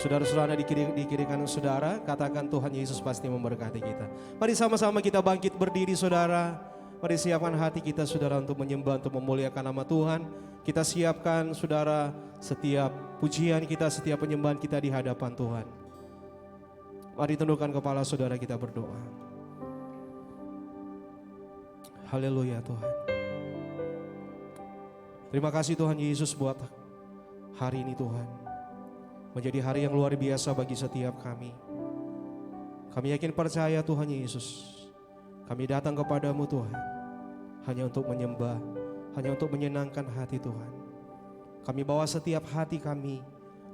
Saudara-saudara di kiri kanan saudara, katakan Tuhan Yesus pasti memberkati kita. Mari sama-sama kita bangkit berdiri saudara. Mari siapkan hati kita saudara untuk menyembah, untuk memuliakan nama Tuhan. Kita siapkan saudara setiap pujian kita, setiap penyembahan kita di hadapan Tuhan. Mari tundukkan kepala saudara, kita berdoa. Haleluya Tuhan. Terima kasih Tuhan Yesus buat hari ini Tuhan. Menjadi hari yang luar biasa bagi setiap kami. Kami yakin percaya Tuhan Yesus. Kami datang kepadamu Tuhan. Hanya untuk menyembah, hanya untuk menyenangkan hati Tuhan. Kami bawa setiap hati kami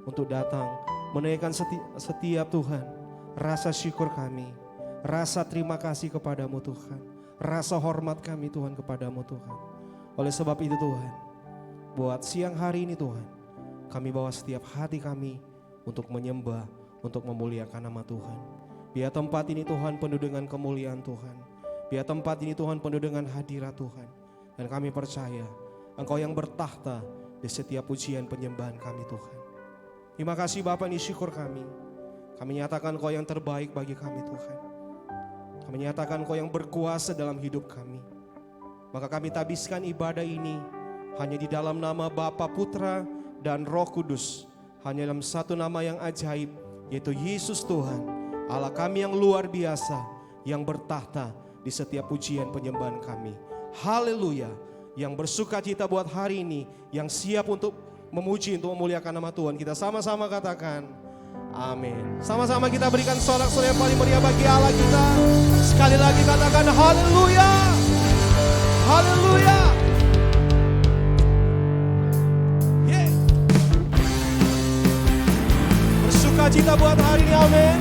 untuk datang menaikkan setiap Tuhan rasa syukur kami, rasa terima kasih kepadamu Tuhan, rasa hormat kami Tuhan kepadamu Tuhan. Oleh sebab itu Tuhan, buat siang hari ini Tuhan, kami bawa setiap hati kami untuk menyembah, untuk memuliakan nama Tuhan. Biar tempat ini Tuhan penuh dengan kemuliaan Tuhan. Biar tempat ini Tuhan penuh dengan hadirat Tuhan. Dan kami percaya Engkau yang bertahta di setiap pujian penyembahan kami Tuhan. Terima kasih Bapa, ini syukur kami. Kami nyatakan Engkau yang terbaik bagi kami Tuhan. Kami nyatakan Engkau yang berkuasa dalam hidup kami. Maka kami tabiskan ibadah ini hanya di dalam nama Bapa, Putra, dan Roh Kudus. Hanya dalam satu nama yang ajaib, yaitu Yesus Tuhan, Allah kami yang luar biasa, yang bertahta di setiap pujian penyembahan kami. Haleluya. Yang bersuka cita buat hari ini, yang siap untuk memuji, untuk memuliakan nama Tuhan. Kita sama-sama katakan amin. Sama-sama kita berikan sorak-sorai yang paling meriah bagi Allah kita. Sekali lagi katakan haleluya. Haleluya. Cita buat hari ini, amin.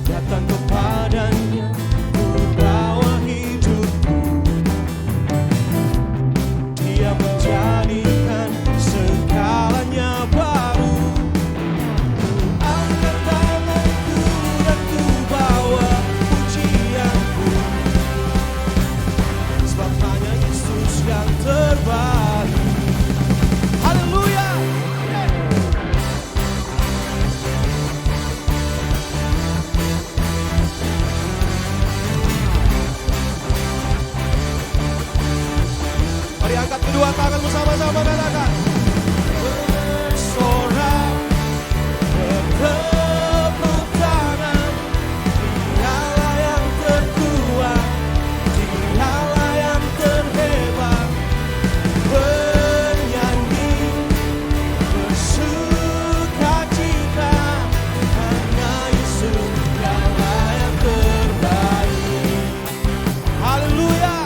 Datang kepadanya, ku bawa hidupku. Dia menjadikan segalanya baru. Ku angkat tanganku dan ku bawa pujianku. Sebab hanya Yesus yang terbaik. Haleluya. Mari angkat kedua tanganmu sama-sama katakan. Bersorak, bertepuk tangan. Dialah yang terkuat, Dialah yang terhebat. Bernyanyi, bersuka cita. Hanya Yesus Dialah yang terbaik. Haleluya.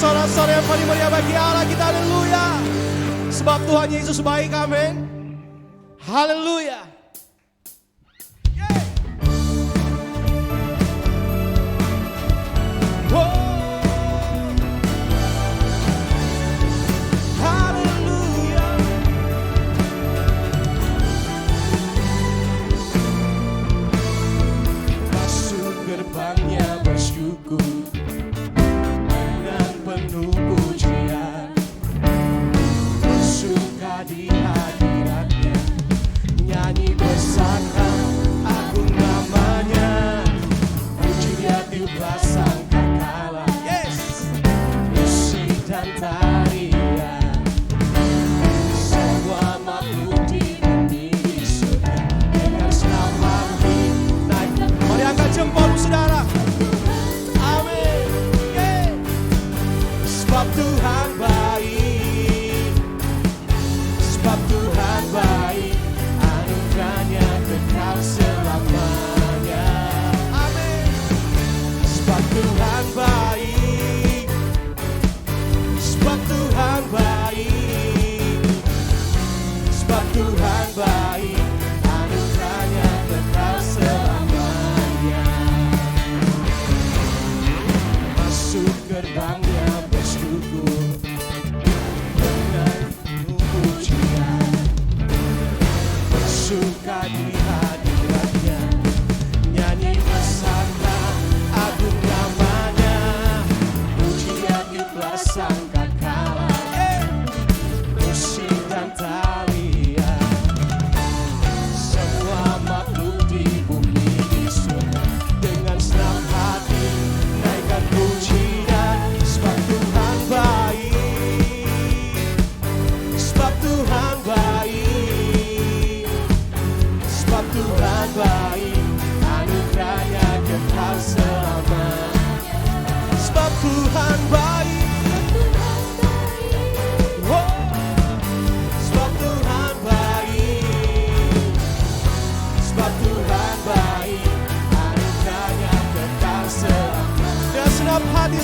sorak-sorai yang paling meriah bagi Allah kita, haleluya. Sebab Tuhan Yesus baik, amin. Haleluya.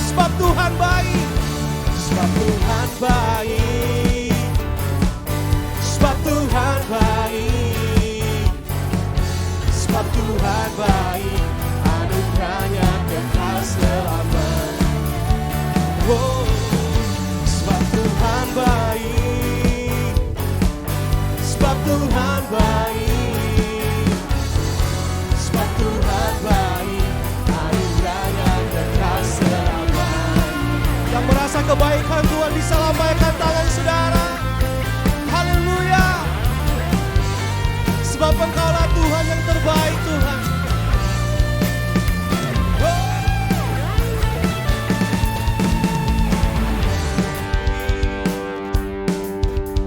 Sebab Tuhan baik, sebab Tuhan baik, sebab Tuhan baik, sebab Tuhan baik, anugerahnya kekal selamanya. Oh, sebab Tuhan baik, sebab Tuhan baik, sebab Tuhan baik, anugerahnya kekal selamanya. Yang merasa kebaikan Tuhan bisa lambaikan tangan saudara. Haleluya. Sebab Engkaulah Tuhan yang terbaik, Tuhan. Oh.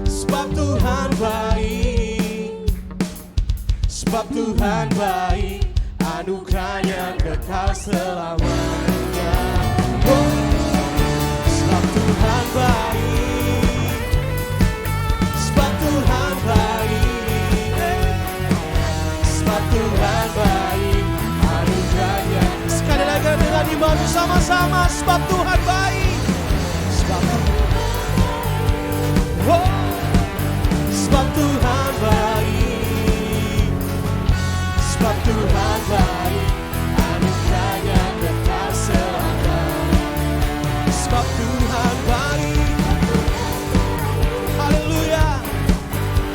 Sebab Tuhan baik, sebab Tuhan baik, anugerahnya kekal selamanya. Oh. Sebab Tuhan baik, sebab Tuhan baik, sebab Tuhan baik, anugerahnya. Sekali lagi dengan iman bersama-sama, sebab Tuhan baik, sebab oh, sebab Tuhan baik, sebab Tuhan baik, anugerahnya kekal selamanya. Sebab Tuhan baik, haleluya.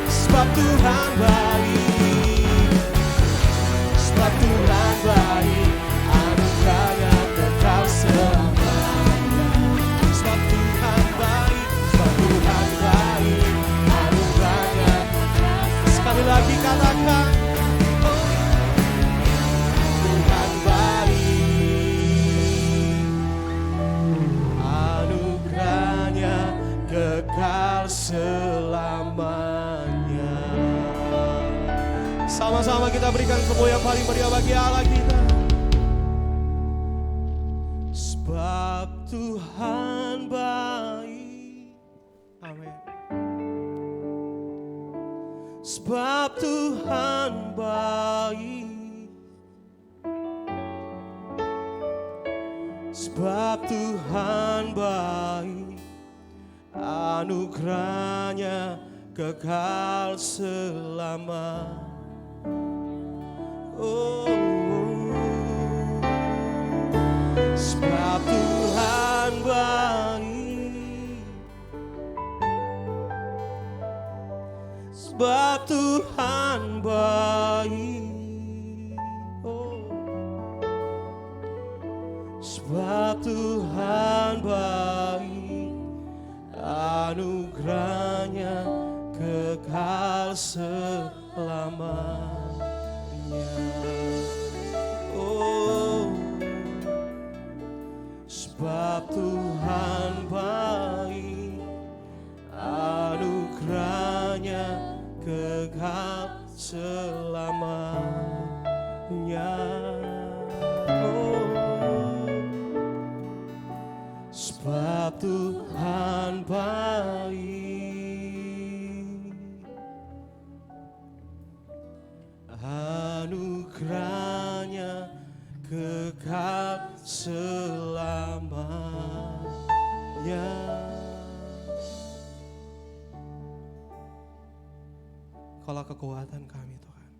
Sebab Tuhan baik, sebab Tuhan baik, anugerahnya kekal selamanya. Sebab Tuhan baik, sebab Tuhan baik, anugerahnya. Sekali lagi katakan, oh, Tuhan baik, anugerahnya kekal selamanya. Sama-sama kita berikan kemuliaan yang paling meriah bagi Allah kita. Sebab Tuhan baik, amin. Sebab Tuhan baik, sebab Sebab Tuhan baik, anugerahnya kekal selama. Oh, sebab Tuhan baik, sebab Tuhan baik, oh, sebab Tuhan baik, anugerahnya kekal selamanya. Oh, sebab Tuhan baik, anugerahnya kekal selamanya. Oh, sebab Tuhan baik, anugerahnya kekal selamanya. Kaulah kekuatan kami Tuhan.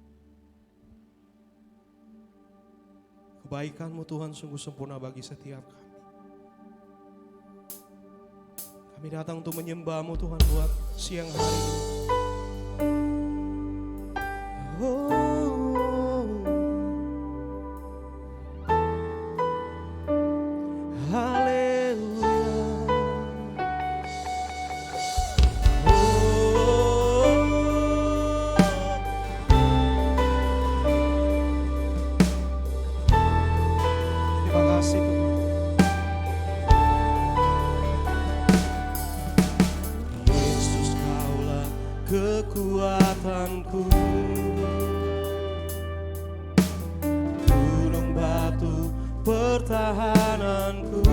Kebaikan-Mu Tuhan sungguh sempurna bagi setiap kami. Kami datang untuk menyembah-Mu Tuhan buat siang hari ini. Kekuatanku, gunung batu pertahananku,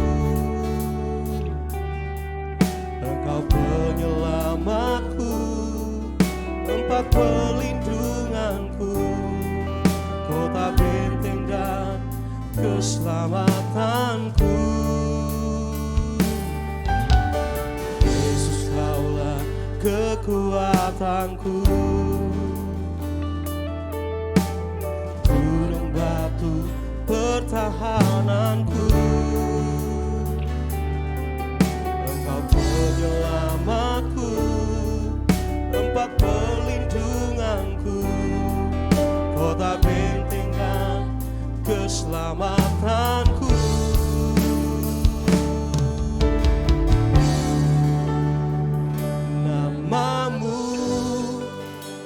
Engkau penyelamatku, tempat perlindunganku, kota benteng dan keselamatanku. Yesus, Kaulah kekuatanku, gunung batu pertahananku, Engkau penyelamatku, tempat perlindunganku, kota benteng dan keselamatanku.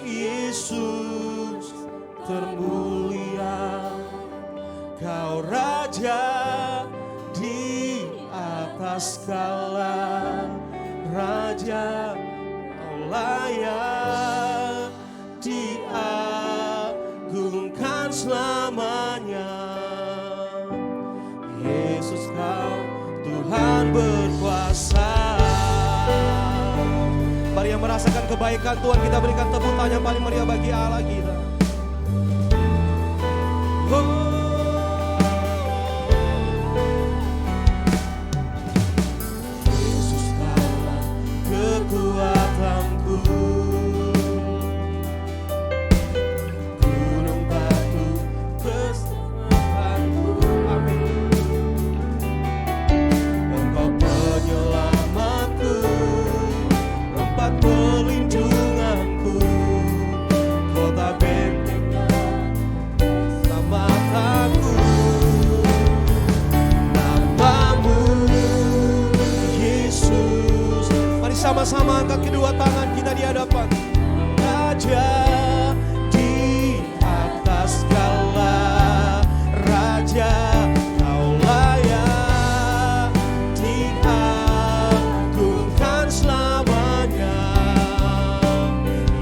Yesus termulia, Kau Raja di atas segala raja, Kau layak diagungkan selamanya. Yesus, Kau Tuhan berkuasa. Mari yang merasakan kebaikan Tuhan, kita berikan tepuk tangan yang paling meriah bagi Allah kita. Oh. Yesus, Kaulah kekuatanku, gunung batu keselamatanku. Amin. Engkau penyelamatku, tempat perlindunganku, kota benteng dan keselamatanku. Namamu Yesus. Mari sama-sama angkat kedua tangan kita di hadapan Raja di atas segala raja, Kau layak diagungkan selamanya.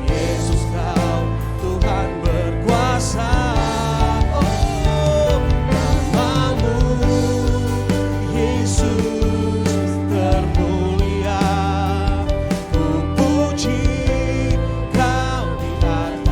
Yesus, Kau Tuhan berkuasa. Oh, namamu Yesus termulia, ku puji Kau di atas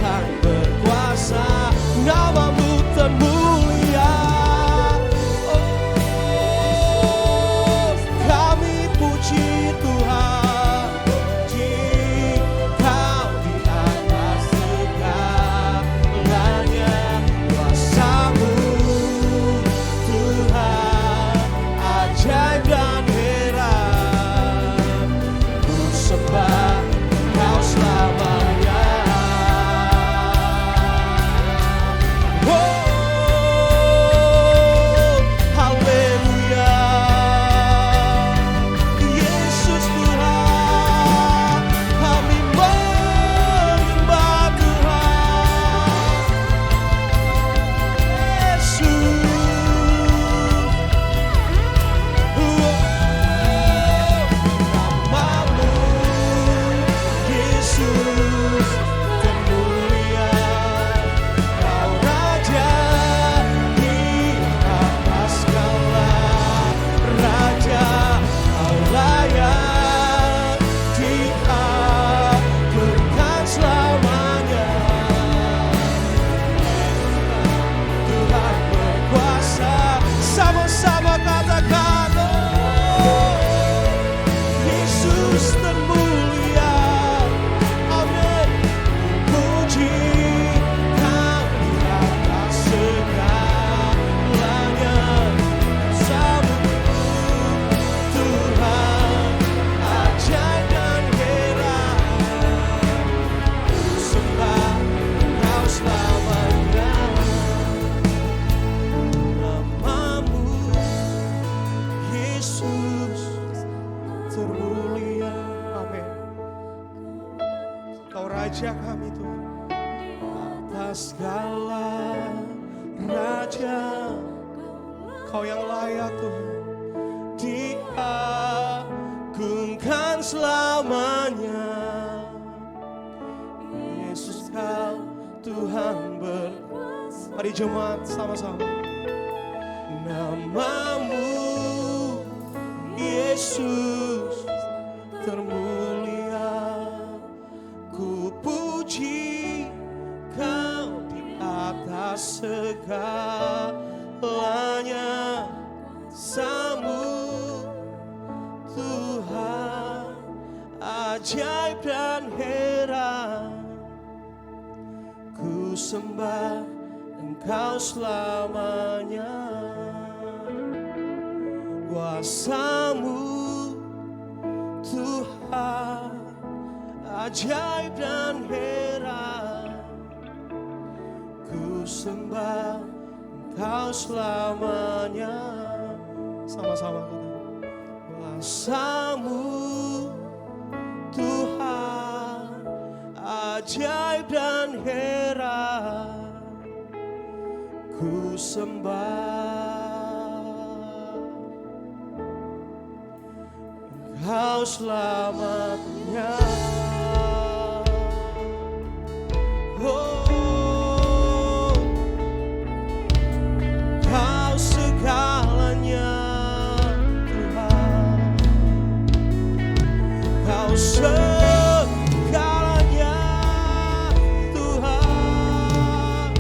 Tuhan berkuasa, nama-Mu termulia. Oh, kami puji Tuhan, Kau di atas segalanya. Kuasa-Mu Tuhan ajaib dan heran, ku sembah Kau selamanya. Oh, haleluya. Yesus Tuhan, kami menyembah Tuhan. Yesus, nama-Mu Yesus termulia. Kau Raja di atas segala raja, Kau layak diagungkan selamanya. Tuhan berkuasa, sama-sama katakan, oh, Yesus termulia. Amin. Puji Kau di atas segalanya. Kuasa-Mu Tuhan ajaib dan heran, ku sembah Kau selamanya. Nama-Mu Yesus termulia. Amin. Kau Raja kami Tuhan, atas segala raja, Kau yang layak Tuhan diagungkan selamanya. Yesus Kau Tuhan berkuasa. Mari jemaat sama-sama. Nama-Mu Yesus termulia. Ku puji Kau di atas segalanya. Kuasa-Mu Tuhan ajaib dan heran, ku sembah Engkau selamanya. Kuasa-Mu Tuhan ajaib dan heran, ku sembah Engkau selamanya. Sama-sama kita. Kuasa-Mu Tuhan ajaib dan heran, ku sembah Engkau selamanya. Oh, Kau segalanya Tuhan, Kau segalanya Tuhan.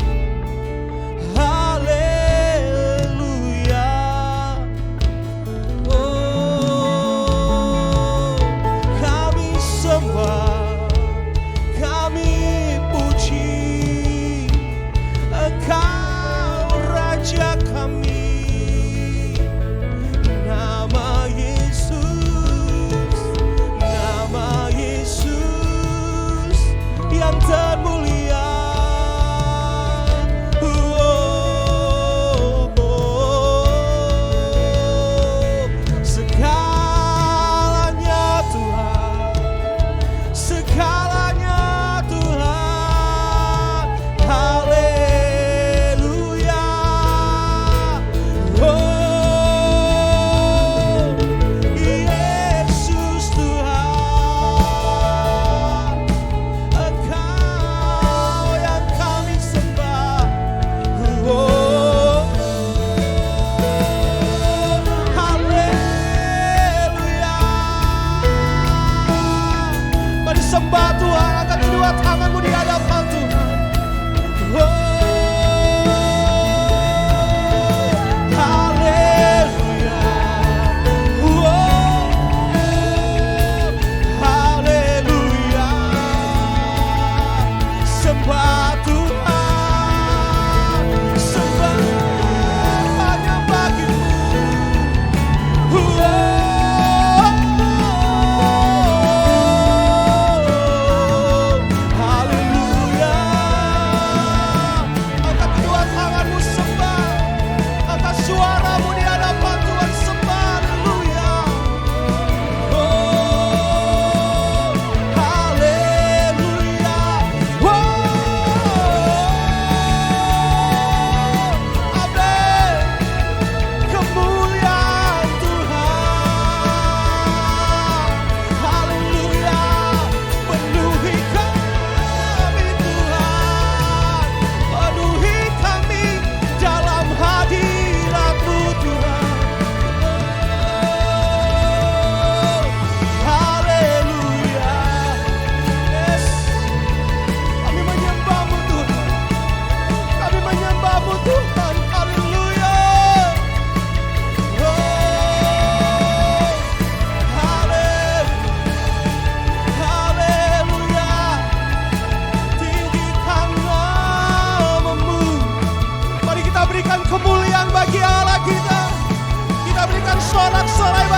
Haleluya. Oh, kami sembah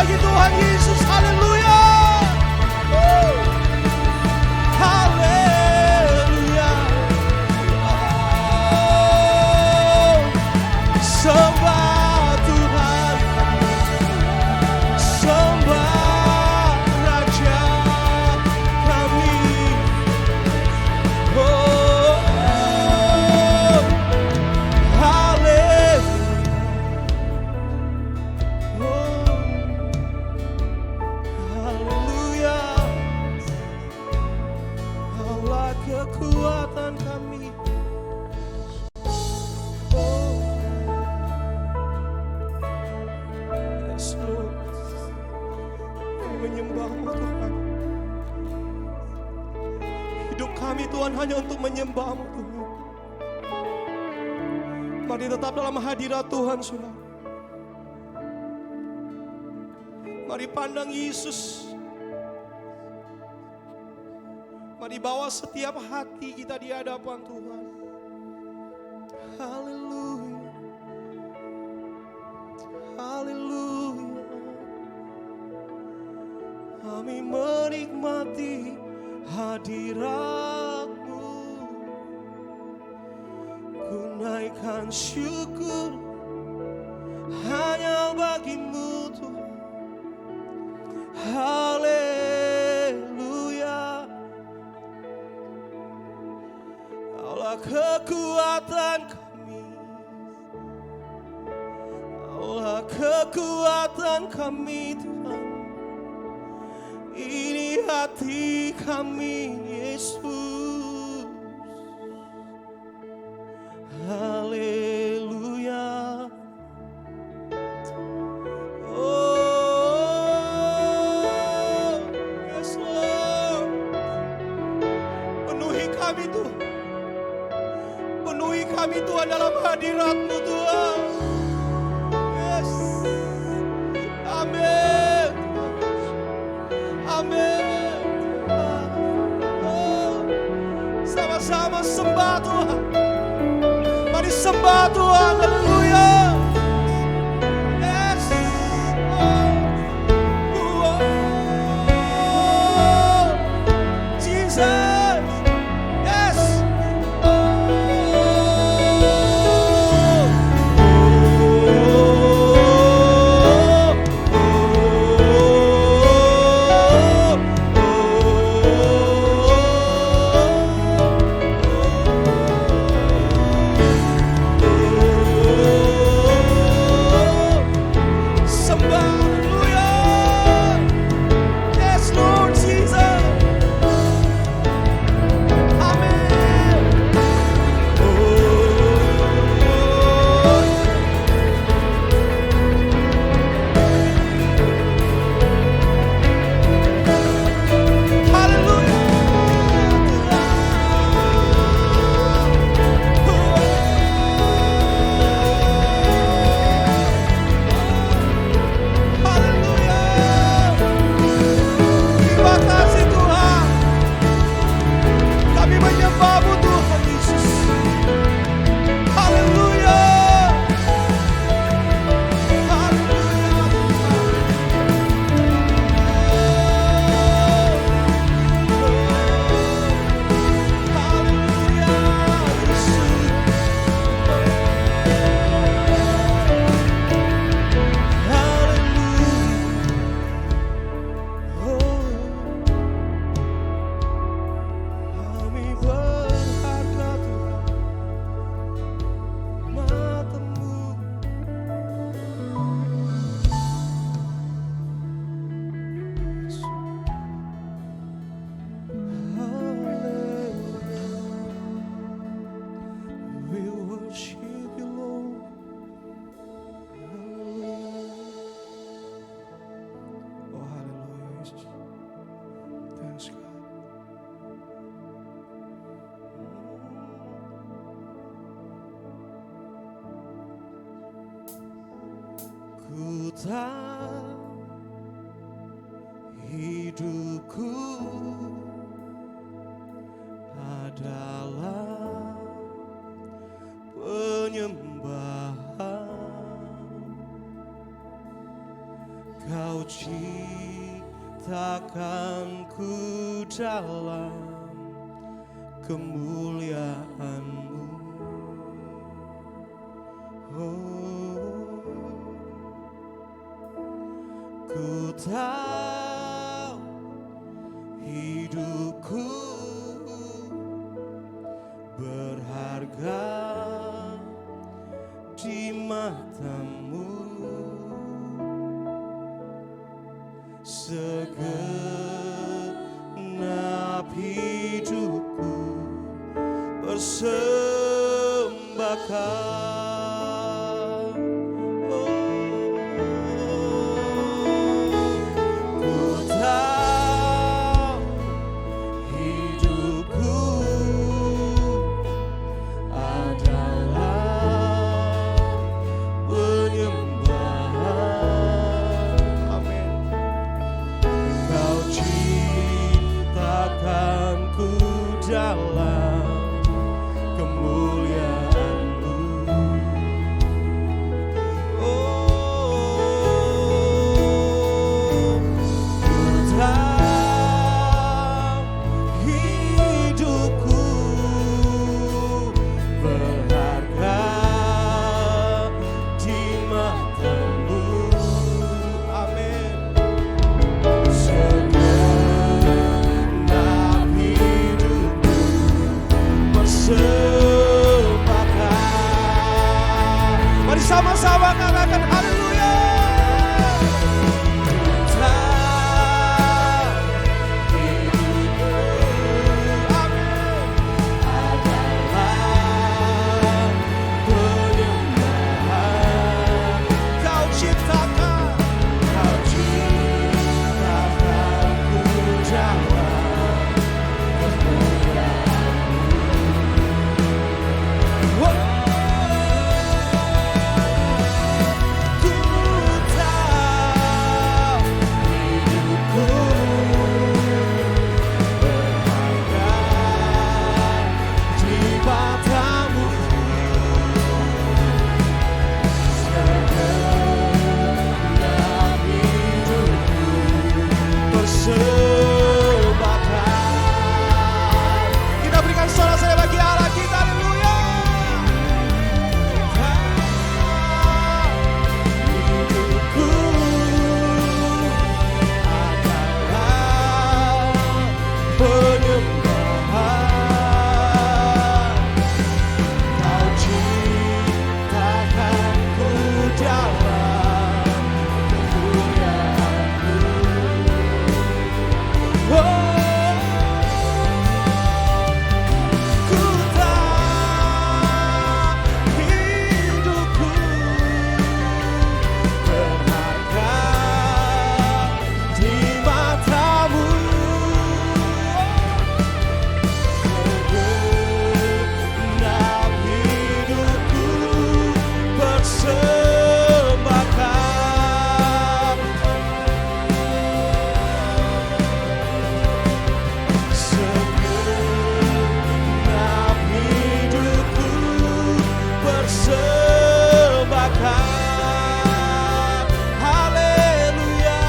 bagi Tuhan Yesus. Haleluya. Haleluya. Oh, sembah Tuhan, sembah Raja kami. Oh, haleluya. Oh, haleluya. Allah kekuatan kami. Oh, yes Lord. Kami menyembah-Mu Tuhan. Hidup kami Tuhan hanya untuk menyembah-Mu Tuhan. Mari tetap dalam hadirat Tuhan, saudara. Mari pandang Yesus. Mari bawa setiap hati kita di hadapan Tuhan. Haleluya. Haleluya. Kami menikmati hadirat-Mu. Ku naikkan syukur hanya bagi-Mu Tuhan. Haleluya. Allah kekuatan kami. Allah kekuatan kami Tuhan. Ini hati kami Yesus. Haleluya. Oh, yes Lord. Penuhi kami Tuhan. Penuhi kami Tuhan dalam hadirat-Mu Tuhan. Yes. Amin. Amin. Oh, sama-sama sembah Tuhan. Mari sembah Tuhan. Haleluya. Yes. Oh. Oh. Jesus. Yes. Ku tahu hidupku adalah penyembahan. Kau Ciptakan ku dalam kemuliaan-Mu. Oh, ku tahu hidupku berharga di mata-Mu. Segenap hidupku persembahkan. Ku tahu hidupku adalah penyembahan. Amin. Kau ciptakan ku dalam kemuliaan-Mu. Oh, ku tahu hidupku berharga di mata-Mu. Amin. Segenap hidupku persembahkan. Mari sama-sama katakan haleluya. Kau ciptakan ku dalam kemuliaan-Mu. Oh, ku tahu hidupku berharga di mata-Mu. Segenap hidupku persembahkan. Kita berikan sorak-sorai bagi Allah kita, haleluya. Hidupku adalah penyembahan. Kau ciptakan ku dalam kemuliaan-Mu. Oh, ku tahu hidupku berharga di mata-Mu. Segenap hidupku persembahkan. Segenap hidupku persembahkan. Haleluya.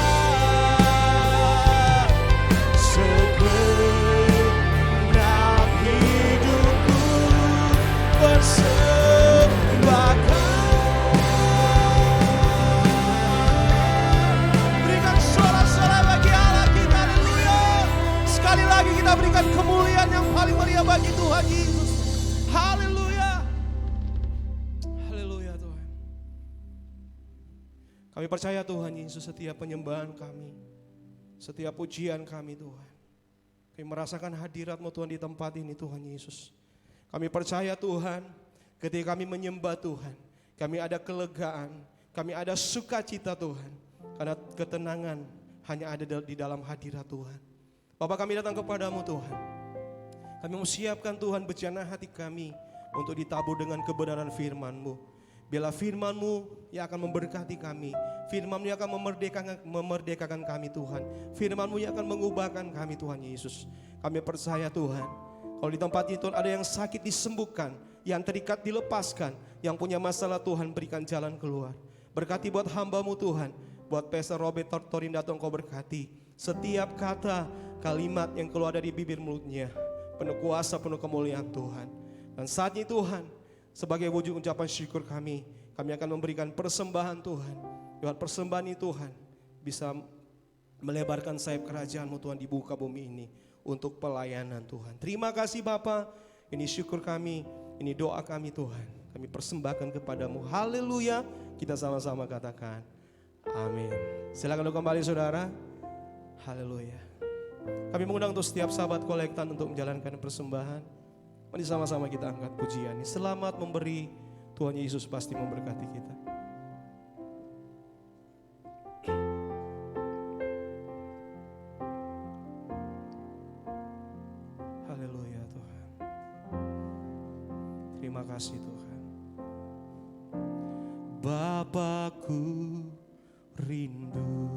Segenap hidupku persembahkan. Berikan sorak-sorai bagi Allah kita, haleluya. Sekali lagi kita berikan kemuliaan yang paling mulia bagi Tuhan Yesus. Haleluya. Haleluya Tuhan. Kami percaya Tuhan Yesus, setiap penyembahan kami, setiap pujian kami Tuhan, kami merasakan hadirat-Mu Tuhan di tempat ini Tuhan Yesus. Kami percaya Tuhan, ketika kami menyembah Tuhan, kami ada kelegaan, kami ada sukacita Tuhan, karena ketenangan hanya ada di dalam hadirat Tuhan. Bapa, kami datang kepadamu Tuhan. Kami mau siapkan Tuhan bejana hati kami untuk ditabur dengan kebenaran firman-Mu. Biarlah firman-Mu yang akan memberkati kami, firman-Mu yang akan memerdekakan kami Tuhan, firman-Mu yang akan mengubahkan kami Tuhan Yesus. Kami percaya Tuhan, kalau di tempat ini Tuhan ada yang sakit disembuhkan, yang terikat dilepaskan, yang punya masalah Tuhan berikan jalan keluar. Berkati buat hamba-Mu Tuhan, buat Pastor Robert Tortorindato Engkau berkati. Setiap kata, kalimat yang keluar dari bibir mulutnya penuh kuasa, penuh kemuliaan Tuhan. Dan saat ini Tuhan, sebagai wujud ucapan syukur kami akan memberikan persembahan Tuhan. Lewat persembahan ini Tuhan bisa melebarkan sayap kerajaan-Mu Tuhan di muka bumi ini untuk pelayanan Tuhan. Terima kasih Bapa, ini syukur kami, ini doa kami Tuhan. Kami persembahkan kepadamu. Haleluya. Kita sama-sama katakan amin. Silakan untuk kembali saudara. Haleluya. Kami mengundang untuk setiap sahabat kolektan untuk menjalankan persembahan. Mari sama-sama kita angkat pujian ini. Selamat memberi, Tuhan Yesus pasti memberkati kita. Haleluya Tuhan. Terima kasih Tuhan. Bapakku rindu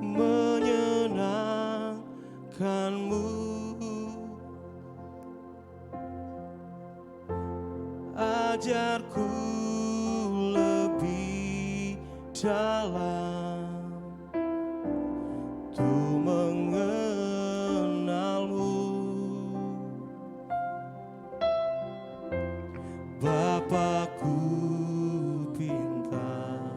menyenangkanmu, ajarku lebih dalam untuk mengenalmu. Bapakku pintar,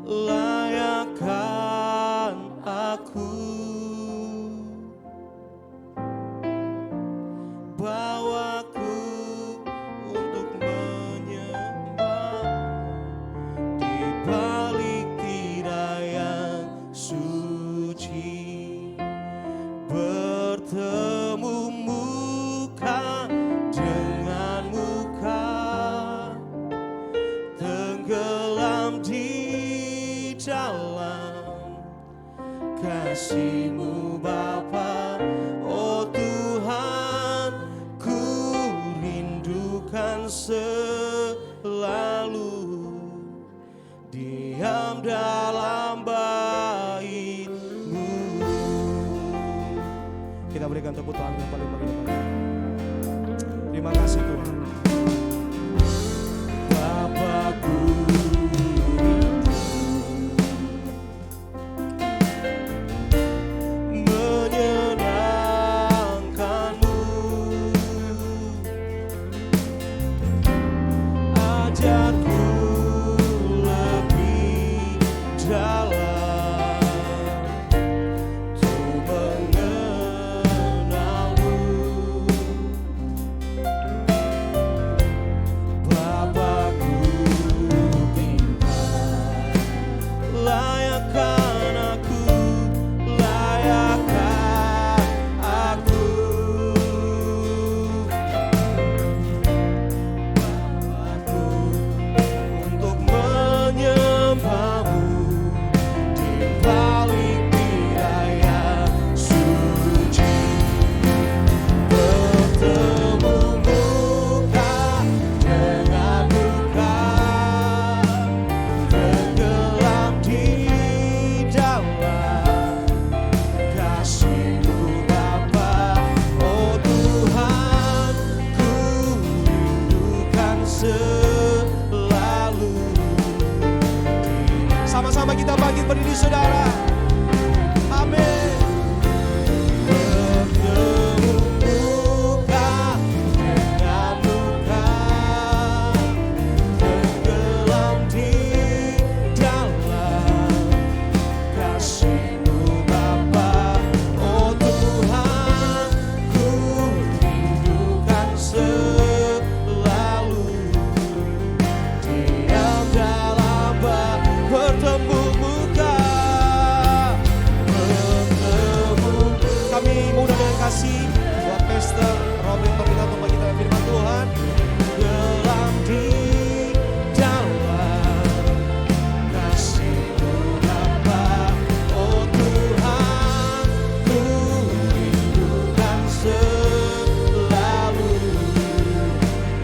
layakkan aku, bawaku untuk menyembah di balik tirai yang suci, bertemu muka dengan muka, tenggelam di dalam kasih-Mu Bapa. Oh Tuhan, ku rindukan selalu diam dalam bait-Mu. Kita berikan tepuk tangan yang paling meriah. Terima kasih Tuhan. Bapakku menyenangkanmu, ajarku lebih dalam untuk mengenalmu. Bapakku pintar, layakkan aku, layakkan aku, Bapakku untuk menyembah-Mu di balik tirai yang suci, bertemu muka dengan muka, tenggelam di dalam kasih-Mu Bapa. Oh Tuhan, ku rindukan selalu. Sama-sama kita bangkit berdiri saudara. Amin. Bertemu muka dengan muka, tenggelam di dalam kasih-Mu Bapa. Oh Tuhan, ku rindukan selalu diam dalam bertemu muka, bertemu. Kami mudah dengan kasih buat Pastor Robin Torita untuk kita firman Tuhan. Dalam di dalam kasih-Mu Bapa. Oh Tuhan, ku rindukan selalu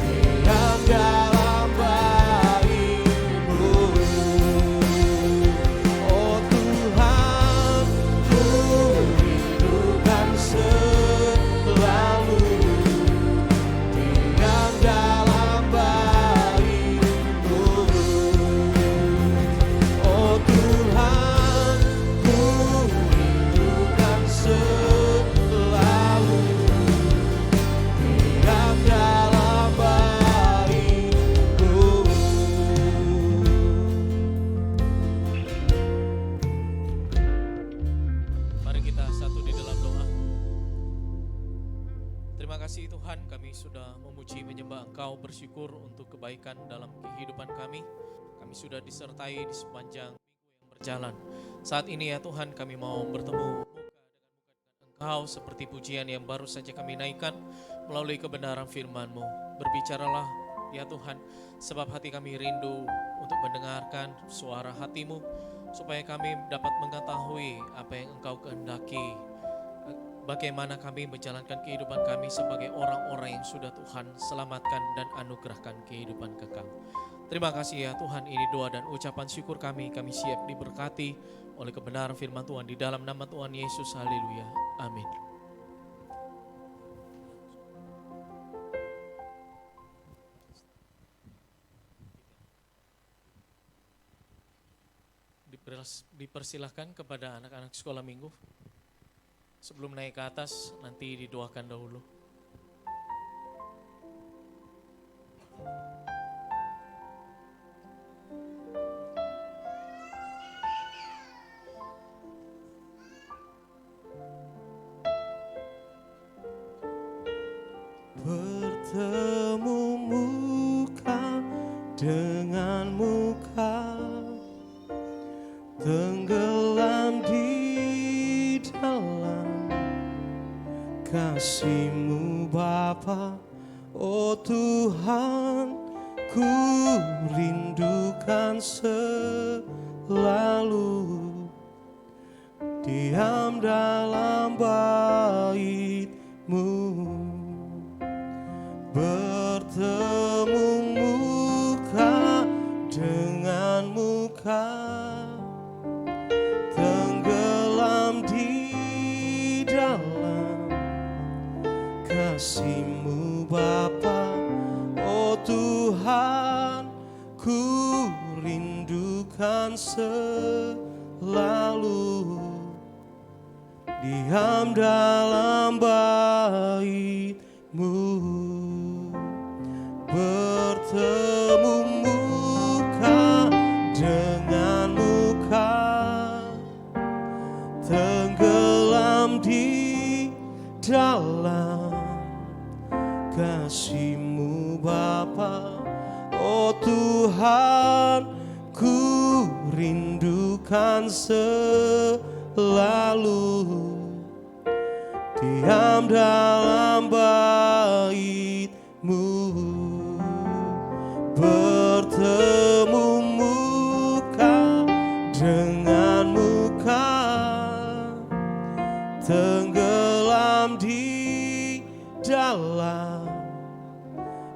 diam dalam bait-Mu. Oh Tuhan, ku rindukan selalu kita satu di dalam doa. Terima kasih Tuhan, kami sudah memuji menyembah Engkau, bersyukur untuk kebaikan dalam kehidupan kami. Kami sudah disertai di sepanjang minggu yang berjalan. Saat ini ya Tuhan, kami mau bertemu muka dengan Engkau seperti pujian yang baru saja kami naikkan melalui kebenaran firman-Mu. Berbicaralah ya Tuhan, sebab hati kami rindu untuk mendengarkan suara hati-Mu, supaya kami dapat mengetahui apa yang Engkau kehendaki, bagaimana kami menjalankan kehidupan kami sebagai orang-orang yang sudah Tuhan selamatkan dan anugerahkan kehidupan kekal. Terima kasih ya Tuhan, ini doa dan ucapan syukur kami siap diberkati oleh kebenaran firman Tuhan di dalam nama Tuhan Yesus, haleluya, amin. Dipersilahkan kepada anak-anak sekolah minggu. Sebelum naik ke atas, nanti didoakan dahulu. Bertemu muka dengan muka, tenggelam di dalam kasih-Mu Bapa. Oh Tuhan, ku rindukan selalu diam dalam bait-Mu. Bertemu muka dengan muka, tenggelam di dalam kasih-Mu Bapa. Oh Tuhan, ku rindukan selalu diam dalam bait-Mu. Bertemu muka dengan muka, tenggelam di dalam kasih-Mu Bapa. Oh Tuhan, ku rindukan selalu diam dalam bait-Mu. Bertemu muka dengan muka, tenggelam di dalam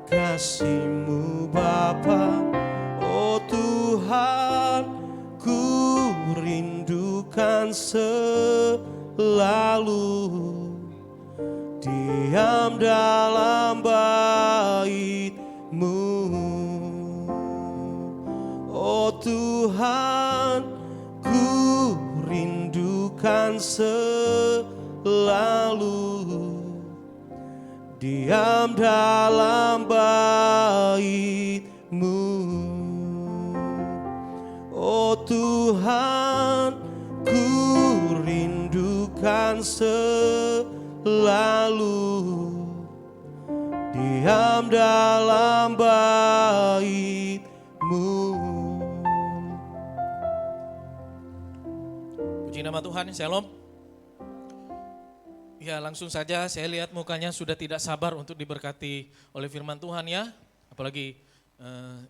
kasih-Mu Bapa. Oh Tuhan, ku rindukan selalu diam dalam bait-Mu. Oh Tuhan, ku rindukan selalu diam dalam bait-Mu. Oh Tuhan, ku rindukan selalu diam dalam bait-Mu. Puji nama Tuhan, shalom. Ya, langsung saja saya lihat mukanya sudah tidak sabar untuk diberkati oleh firman Tuhan ya. Apalagi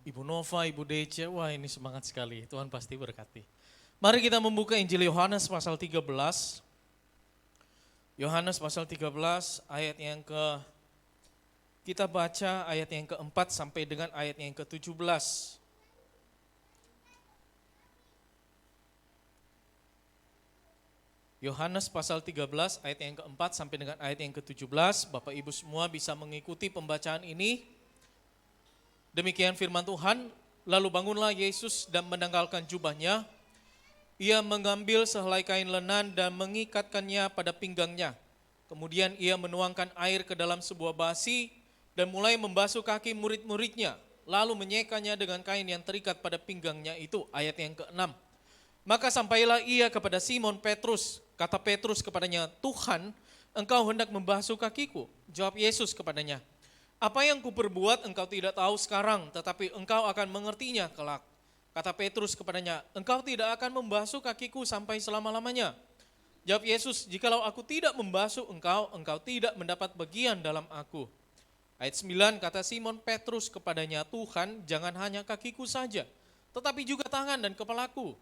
Ibu Nova, Ibu Dece, wah ini semangat sekali, Tuhan pasti berkati. Mari kita membuka Injil Yohanes pasal 13. Yohanes pasal 13 ayat yang kita baca ayat yang keempat sampai dengan ayat yang ke-17. Yohanes pasal 13 ayat yang keempat sampai dengan ayat yang ke-17. Bapak Ibu semua bisa mengikuti pembacaan ini. Demikian firman Tuhan. Lalu bangunlah Yesus dan menanggalkan jubahnya. Ia mengambil sehelai kain lenan dan mengikatkannya pada pinggangnya. Kemudian ia menuangkan air ke dalam sebuah basi dan mulai membasuh kaki murid-muridnya. Lalu menyekanya dengan kain yang terikat pada pinggangnya itu. Ayat yang ke-6. Maka sampailah ia kepada Simon Petrus Kata Petrus kepadanya, Tuhan, engkau hendak membasuh kakiku. Jawab Yesus kepadanya, apa yang kuperbuat engkau tidak tahu sekarang, tetapi engkau akan mengertinya kelak. Kata Petrus kepadanya, engkau tidak akan membasuh kakiku sampai selama-lamanya. Jawab Yesus, jikalau aku tidak membasuh engkau, engkau tidak mendapat bagian dalam aku. Ayat 9, kata Simon Petrus kepadanya, Tuhan, jangan hanya kakiku saja, tetapi juga tangan dan kepalaku.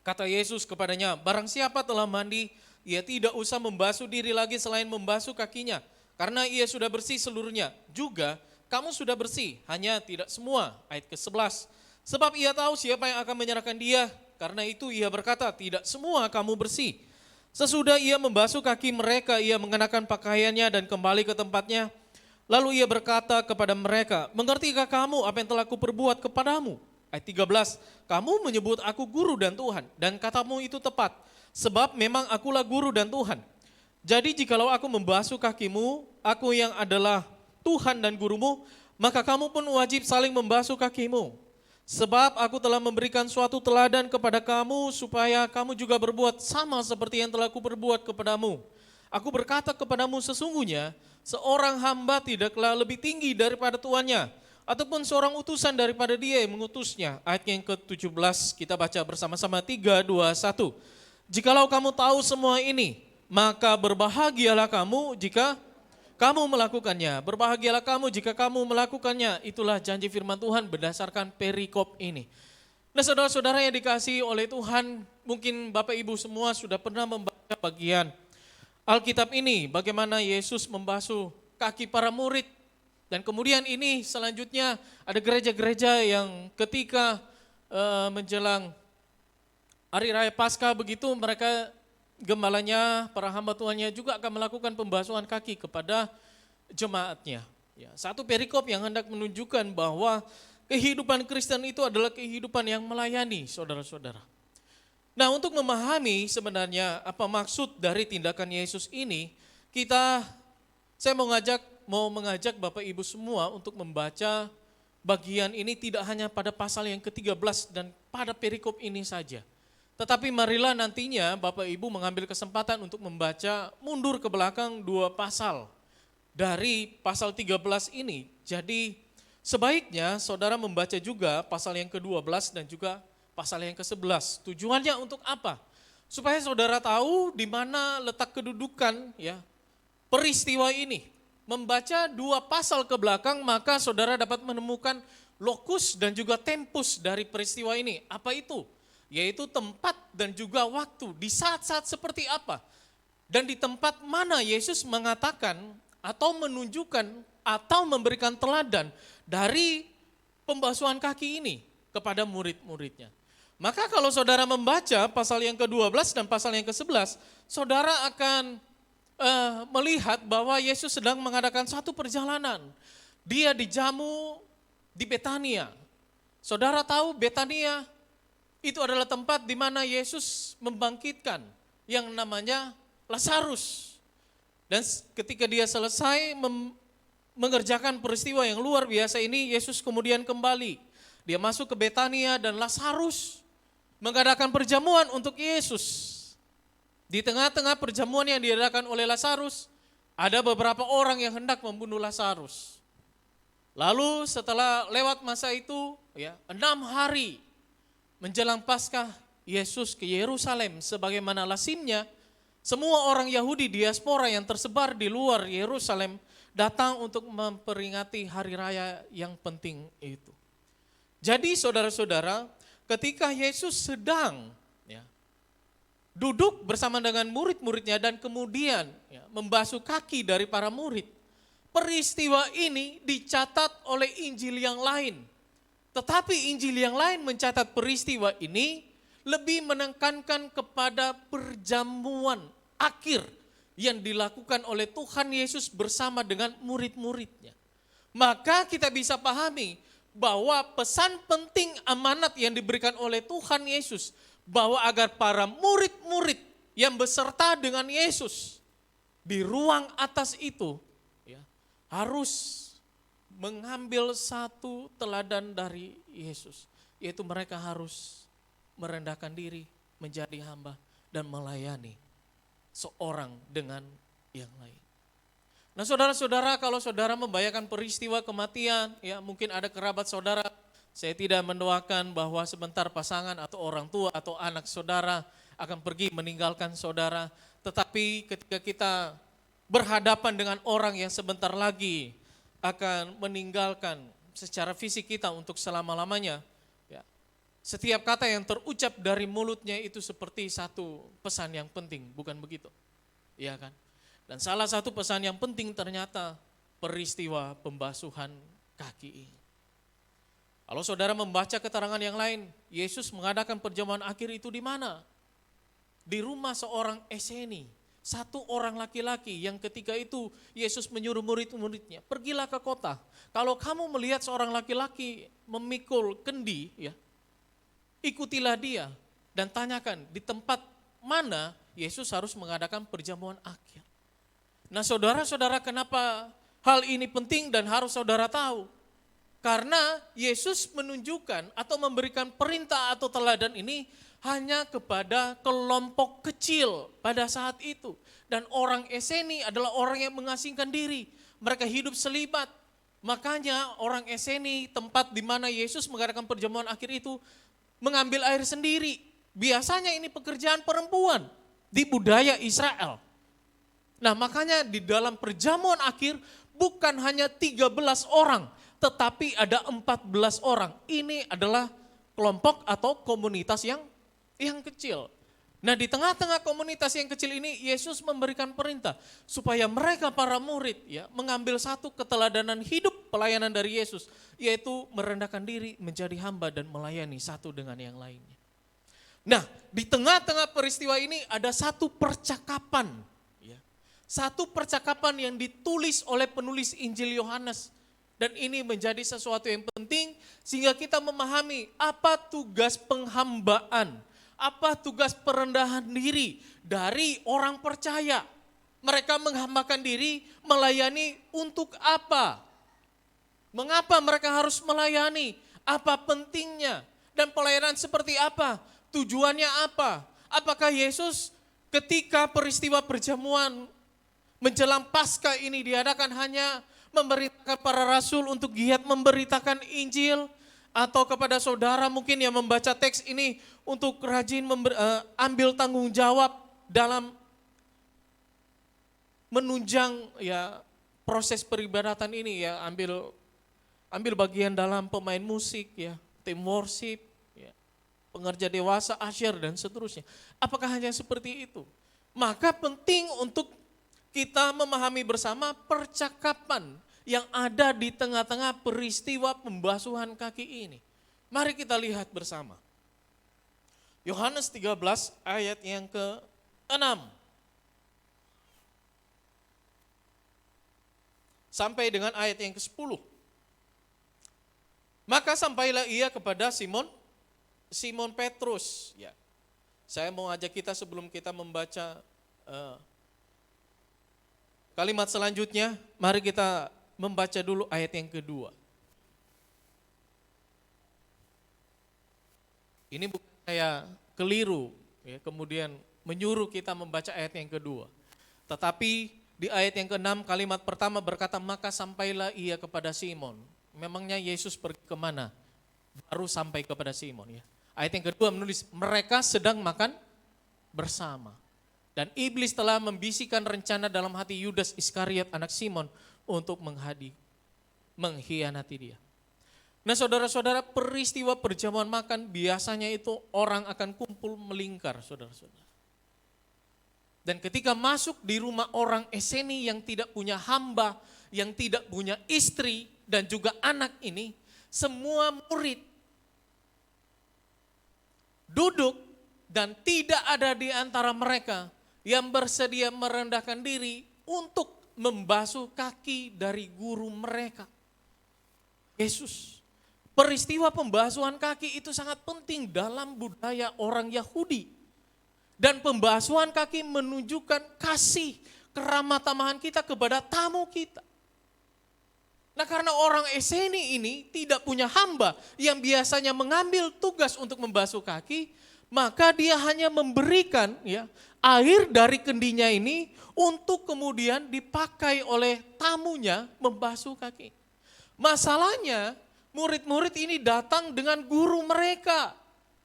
Kata Yesus kepadanya, barang siapa telah mandi, ia tidak usah membasuh diri lagi selain membasuh kakinya, karena ia sudah bersih seluruhnya. Juga kamu sudah bersih, hanya tidak semua. Ayat ke-11, sebab ia tahu siapa yang akan menyerahkan dia, karena itu ia berkata, tidak semua kamu bersih. Sesudah ia membasuh kaki mereka, ia mengenakan pakaiannya dan kembali ke tempatnya. Lalu ia berkata kepada mereka, mengertikah kamu apa yang telah kuperbuat kepadamu? Ayat 13, kamu menyebut aku guru dan Tuhan, dan katamu itu tepat, sebab memang akulah guru dan Tuhan. Jadi jikalau aku membasuh kakimu, aku yang adalah Tuhan dan gurumu, maka kamu pun wajib saling membasuh kakimu. Sebab aku telah memberikan suatu teladan kepada kamu, supaya kamu juga berbuat sama seperti yang telah kuperbuat kepadamu. Aku berkata kepadamu sesungguhnya, seorang hamba tidaklah lebih tinggi daripada tuannya, ataupun seorang utusan daripada dia yang mengutusnya. Ayat yang ke-17 kita baca bersama-sama 3, 2, 1. Jikalau kamu tahu semua ini, maka berbahagialah kamu jika kamu melakukannya. Berbahagialah kamu jika kamu melakukannya. Itulah janji firman Tuhan berdasarkan perikop ini. Nah saudara-saudara yang dikasihi oleh Tuhan, mungkin Bapak Ibu semua sudah pernah membaca bagian Alkitab ini, bagaimana Yesus membasuh kaki para murid. Dan kemudian ini selanjutnya ada gereja-gereja yang ketika menjelang Hari Raya Paskah begitu, mereka gembalanya, para hamba Tuhannya juga akan melakukan pembasuhan kaki kepada jemaatnya. Ya, satu perikop yang hendak menunjukkan bahwa kehidupan Kristen itu adalah kehidupan yang melayani, saudara-saudara. Nah, untuk memahami sebenarnya apa maksud dari tindakan Yesus ini, saya mau mengajak Bapak Ibu semua untuk membaca bagian ini tidak hanya pada pasal yang ke-13 dan pada perikop ini saja. Tetapi marilah nantinya Bapak Ibu mengambil kesempatan untuk membaca mundur ke belakang 2 pasal dari pasal 13 ini. Jadi sebaiknya saudara membaca juga pasal yang ke-12 dan juga pasal yang ke-11. Tujuannya untuk apa? Supaya saudara tahu di mana letak kedudukan ya peristiwa ini. Membaca 2 pasal ke belakang, maka saudara dapat menemukan lokus dan juga tempus dari peristiwa ini. Apa itu? Yaitu tempat dan juga waktu, di saat-saat seperti apa. Dan di tempat mana Yesus mengatakan atau menunjukkan atau memberikan teladan dari pembasuhan kaki ini kepada murid-muridnya. Maka kalau saudara membaca pasal yang ke-12 dan pasal yang ke-11, saudara akan melihat bahwa Yesus sedang mengadakan satu perjalanan. Dia dijamu di Betania. Saudara tahu Betania itu adalah tempat di mana Yesus membangkitkan yang namanya Lazarus. Dan ketika dia selesai mengerjakan peristiwa yang luar biasa ini, Yesus kemudian kembali. Dia masuk ke Betania dan Lazarus mengadakan perjamuan untuk Yesus. Di tengah-tengah perjamuan yang diadakan oleh Lazarus, ada beberapa orang yang hendak membunuh Lazarus. Lalu setelah lewat masa itu, 6 hari menjelang Paskah, Yesus ke Yerusalem sebagaimana lazimnya. Semua orang Yahudi diaspora yang tersebar di luar Yerusalem datang untuk memperingati hari raya yang penting itu. Jadi saudara-saudara, ketika Yesus sedang duduk bersama dengan murid-muridnya dan kemudian membasuh kaki dari para murid, peristiwa ini dicatat oleh Injil yang lain. Tetapi Injil yang lain mencatat peristiwa ini lebih menekankan kepada perjamuan akhir yang dilakukan oleh Tuhan Yesus bersama dengan murid-muridnya. Maka kita bisa pahami bahwa pesan penting amanat yang diberikan oleh Tuhan Yesus, bahwa agar para murid-murid yang beserta dengan Yesus di ruang atas itu harus mengambil satu teladan dari Yesus, yaitu mereka harus merendahkan diri, menjadi hamba dan melayani seorang dengan yang lain. Nah saudara-saudara, kalau saudara membayangkan peristiwa kematian, ya mungkin ada kerabat saudara, saya tidak mendoakan bahwa sebentar pasangan atau orang tua atau anak saudara akan pergi meninggalkan saudara. Tetapi ketika kita berhadapan dengan orang yang sebentar lagi akan meninggalkan secara fisik kita untuk selama-lamanya, ya, setiap kata yang terucap dari mulutnya itu seperti satu pesan yang penting, bukan begitu? Iya kan? Dan salah satu pesan yang penting ternyata peristiwa pembasuhan kaki ini. Kalau saudara membaca keterangan yang lain, Yesus mengadakan perjamuan akhir itu di mana? Di rumah seorang Eseni, satu orang laki-laki yang ketika itu Yesus menyuruh murid-muridnya, pergilah ke kota. Kalau kamu melihat seorang laki-laki memikul kendi, ya, ikutilah dia dan tanyakan di tempat mana Yesus harus mengadakan perjamuan akhir. Nah saudara-saudara, kenapa hal ini penting dan harus saudara tahu? Karena Yesus menunjukkan atau memberikan perintah atau teladan ini hanya kepada kelompok kecil pada saat itu. Dan orang Eseni adalah orang yang mengasingkan diri. Mereka hidup selibat. Makanya orang Eseni, tempat di mana Yesus mengadakan perjamuan akhir itu, mengambil air sendiri. Biasanya ini pekerjaan perempuan di budaya Israel. Nah makanya di dalam perjamuan akhir bukan hanya 13 orang, tetapi ada 14 orang. Ini adalah kelompok atau komunitas yang kecil. Nah di tengah-tengah komunitas yang kecil ini Yesus memberikan perintah supaya mereka para murid ya mengambil satu keteladanan hidup pelayanan dari Yesus, yaitu merendahkan diri, menjadi hamba dan melayani satu dengan yang lainnya. Nah di tengah-tengah peristiwa ini ada satu percakapan. Satu percakapan yang ditulis oleh penulis Injil Yohanes. Dan ini menjadi sesuatu yang penting sehingga kita memahami apa tugas penghambaan, apa tugas perendahan diri dari orang percaya. Mereka menghambakan diri melayani untuk apa? Mengapa mereka harus melayani? Apa pentingnya? Dan pelayanan seperti apa? Tujuannya apa? Apakah Yesus ketika peristiwa perjamuan menjelang Paskah ini diadakan hanya memberitakan para rasul untuk giat memberitakan Injil, atau kepada saudara mungkin yang membaca teks ini untuk rajin ambil tanggung jawab dalam menunjang ya proses peribadatan ini ya, ambil bagian dalam pemain musik ya, tim worship ya, pengerja dewasa, asyir dan seterusnya. Apakah hanya seperti itu? Maka penting untuk kita memahami bersama percakapan yang ada di tengah-tengah peristiwa pembasuhan kaki ini. Mari kita lihat bersama. Yohanes 13 ayat yang ke-6. Sampai dengan ayat yang ke-10. Maka sampailah ia kepada Simon Petrus. Ya. Saya mau ajak kita sebelum kita membaca kalimat selanjutnya, mari kita membaca dulu ayat yang kedua. Ini bukan saya keliru, ya, kemudian menyuruh kita membaca ayat yang kedua. Tetapi di ayat yang ke-6 kalimat pertama berkata, maka sampailah ia kepada Simon. Memangnya Yesus pergi kemana? Baru sampai kepada Simon. Ya. Ayat yang kedua menulis, mereka sedang makan bersama. Dan iblis telah membisikkan rencana dalam hati Yudas Iskariot anak Simon untuk mengkhianati dia. Nah saudara-saudara, peristiwa perjamuan makan biasanya itu orang akan kumpul melingkar saudara-saudara. Dan ketika masuk di rumah orang Eseni yang tidak punya hamba, yang tidak punya istri dan juga anak ini, semua murid duduk dan tidak ada di antara mereka yang bersedia merendahkan diri untuk membasuh kaki dari guru mereka, Yesus. Peristiwa pembasuhan kaki itu sangat penting dalam budaya orang Yahudi. Dan pembasuhan kaki menunjukkan kasih, keramah tamahan kita kepada tamu kita. Nah karena orang Eseni ini tidak punya hamba yang biasanya mengambil tugas untuk membasuh kaki, maka dia hanya memberikan ya air dari kendinya ini untuk kemudian dipakai oleh tamunya membasuh kaki. Masalahnya murid-murid ini datang dengan guru mereka,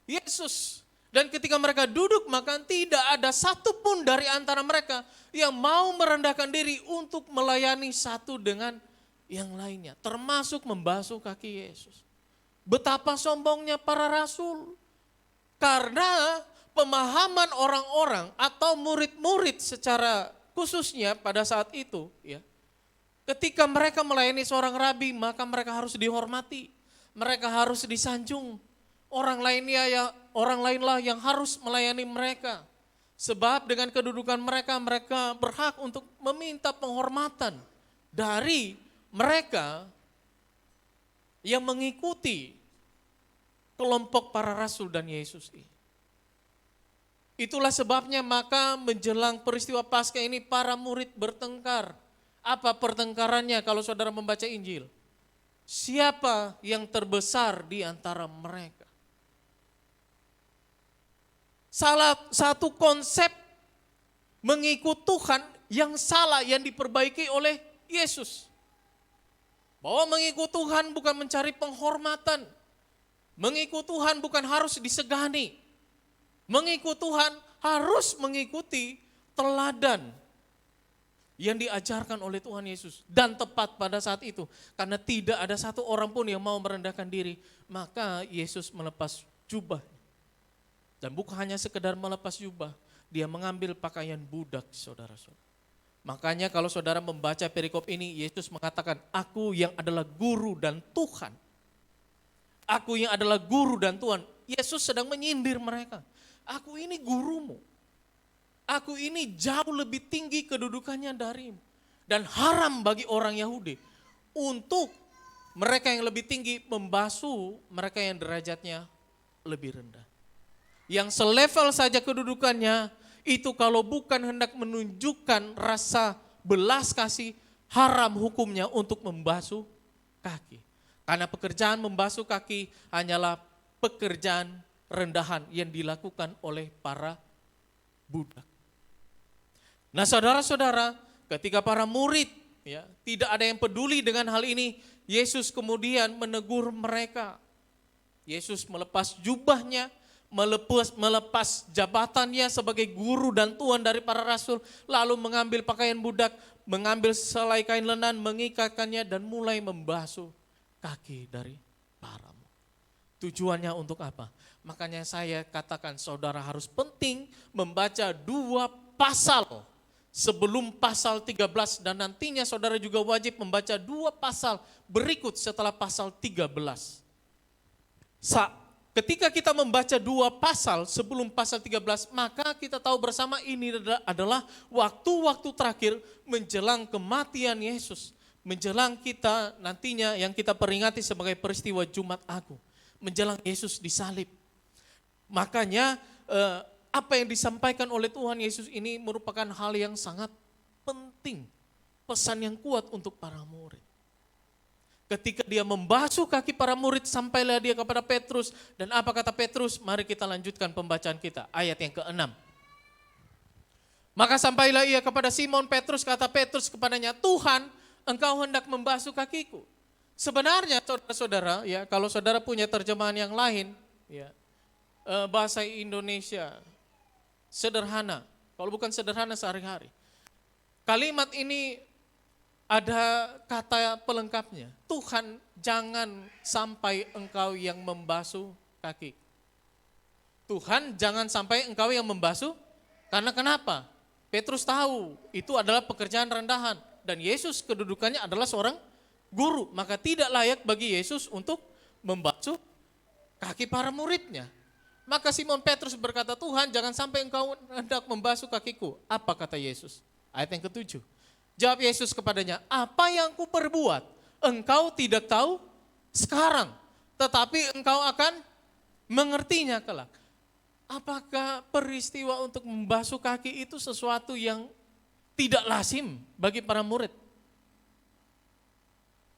Yesus. Dan ketika mereka duduk makan, tidak ada satupun dari antara mereka yang mau merendahkan diri untuk melayani satu dengan yang lainnya. Termasuk membasuh kaki Yesus. Betapa sombongnya para rasul. Karena pemahaman orang-orang atau murid-murid secara khususnya pada saat itu, ya, ketika mereka melayani seorang rabi, maka mereka harus dihormati, mereka harus disanjung. Orang lainlah yang harus melayani mereka. Sebab dengan kedudukan mereka, mereka berhak untuk meminta penghormatan dari mereka yang mengikuti kelompok para rasul dan Yesus ini. Itulah sebabnya maka menjelang peristiwa Paskah ini para murid bertengkar. Apa pertengkarannya kalau saudara membaca Injil? Siapa yang terbesar di antara mereka? Salah satu konsep mengikut Tuhan yang salah yang diperbaiki oleh Yesus. Bahwa mengikut Tuhan bukan mencari penghormatan. Mengikut Tuhan bukan harus disegani. Mengikut Tuhan harus mengikuti teladan yang diajarkan oleh Tuhan Yesus. Dan tepat pada saat itu. Karena tidak ada satu orang pun yang mau merendahkan diri. Maka Yesus melepas jubah. Dan bukan hanya sekedar melepas jubah, dia mengambil pakaian budak, saudara-saudara. Makanya kalau saudara membaca perikop ini, Yesus mengatakan, aku yang adalah guru dan Tuhan. Aku yang adalah guru dan Tuhan. Yesus sedang menyindir mereka. Aku ini gurumu. Aku ini jauh lebih tinggi kedudukannya darimu. Dan haram bagi orang Yahudi untuk mereka yang lebih tinggi membasuh mereka yang derajatnya lebih rendah. Yang selevel saja kedudukannya, itu kalau bukan hendak menunjukkan rasa belas kasih, haram hukumnya untuk membasuh kaki. Karena pekerjaan membasuh kaki hanyalah pekerjaan rendahan yang dilakukan oleh para budak. Nah saudara-saudara, ketika para murid ya tidak ada yang peduli dengan hal ini, Yesus kemudian menegur mereka. Yesus melepas jubahnya, melepas jabatannya sebagai guru dan tuan dari para rasul, lalu mengambil pakaian budak, mengambil selai kain lenan, mengikatkannya dan mulai membasuh kaki dari para murid. Tujuannya untuk apa? Makanya saya katakan saudara harus penting membaca 2 pasal sebelum pasal 13 dan nantinya saudara juga wajib membaca 2 pasal berikut setelah pasal 13. Ketika kita membaca 2 pasal sebelum pasal 13, maka kita tahu bersama ini adalah waktu-waktu terakhir menjelang kematian Yesus. Menjelang kita nantinya yang kita peringati sebagai peristiwa Jumat Agung. Menjelang Yesus disalib. Makanya apa yang disampaikan oleh Tuhan Yesus ini merupakan hal yang sangat penting. Pesan yang kuat untuk para murid. Ketika dia membasuh kaki para murid, sampailah dia kepada Petrus. Dan apa kata Petrus? Mari kita lanjutkan pembacaan kita. Ayat yang ke-6. Maka sampailah ia kepada Simon Petrus, kata Petrus kepadanya, Tuhan, engkau hendak membasuh kakiku. Sebenarnya saudara-saudara, ya kalau saudara punya terjemahan yang lain, ya bahasa Indonesia sederhana. Kalau bukan sederhana sehari-hari. Kalimat ini ada kata pelengkapnya, Tuhan jangan sampai engkau yang membasuh kaki. Tuhan jangan sampai engkau yang membasuh, karena kenapa? Petrus tahu itu adalah pekerjaan rendahan dan Yesus kedudukannya adalah seorang guru, maka tidak layak bagi Yesus untuk membasuh kaki para muridnya. Maka Simon Petrus berkata, Tuhan jangan sampai engkau hendak membasuh kakiku. Apa kata Yesus? Ayat yang ke-7. Jawab Yesus kepadanya, apa yang kuperbuat engkau tidak tahu sekarang, tetapi engkau akan mengertinya kelak. Apakah peristiwa untuk membasuh kaki itu sesuatu yang tidak lazim bagi para murid?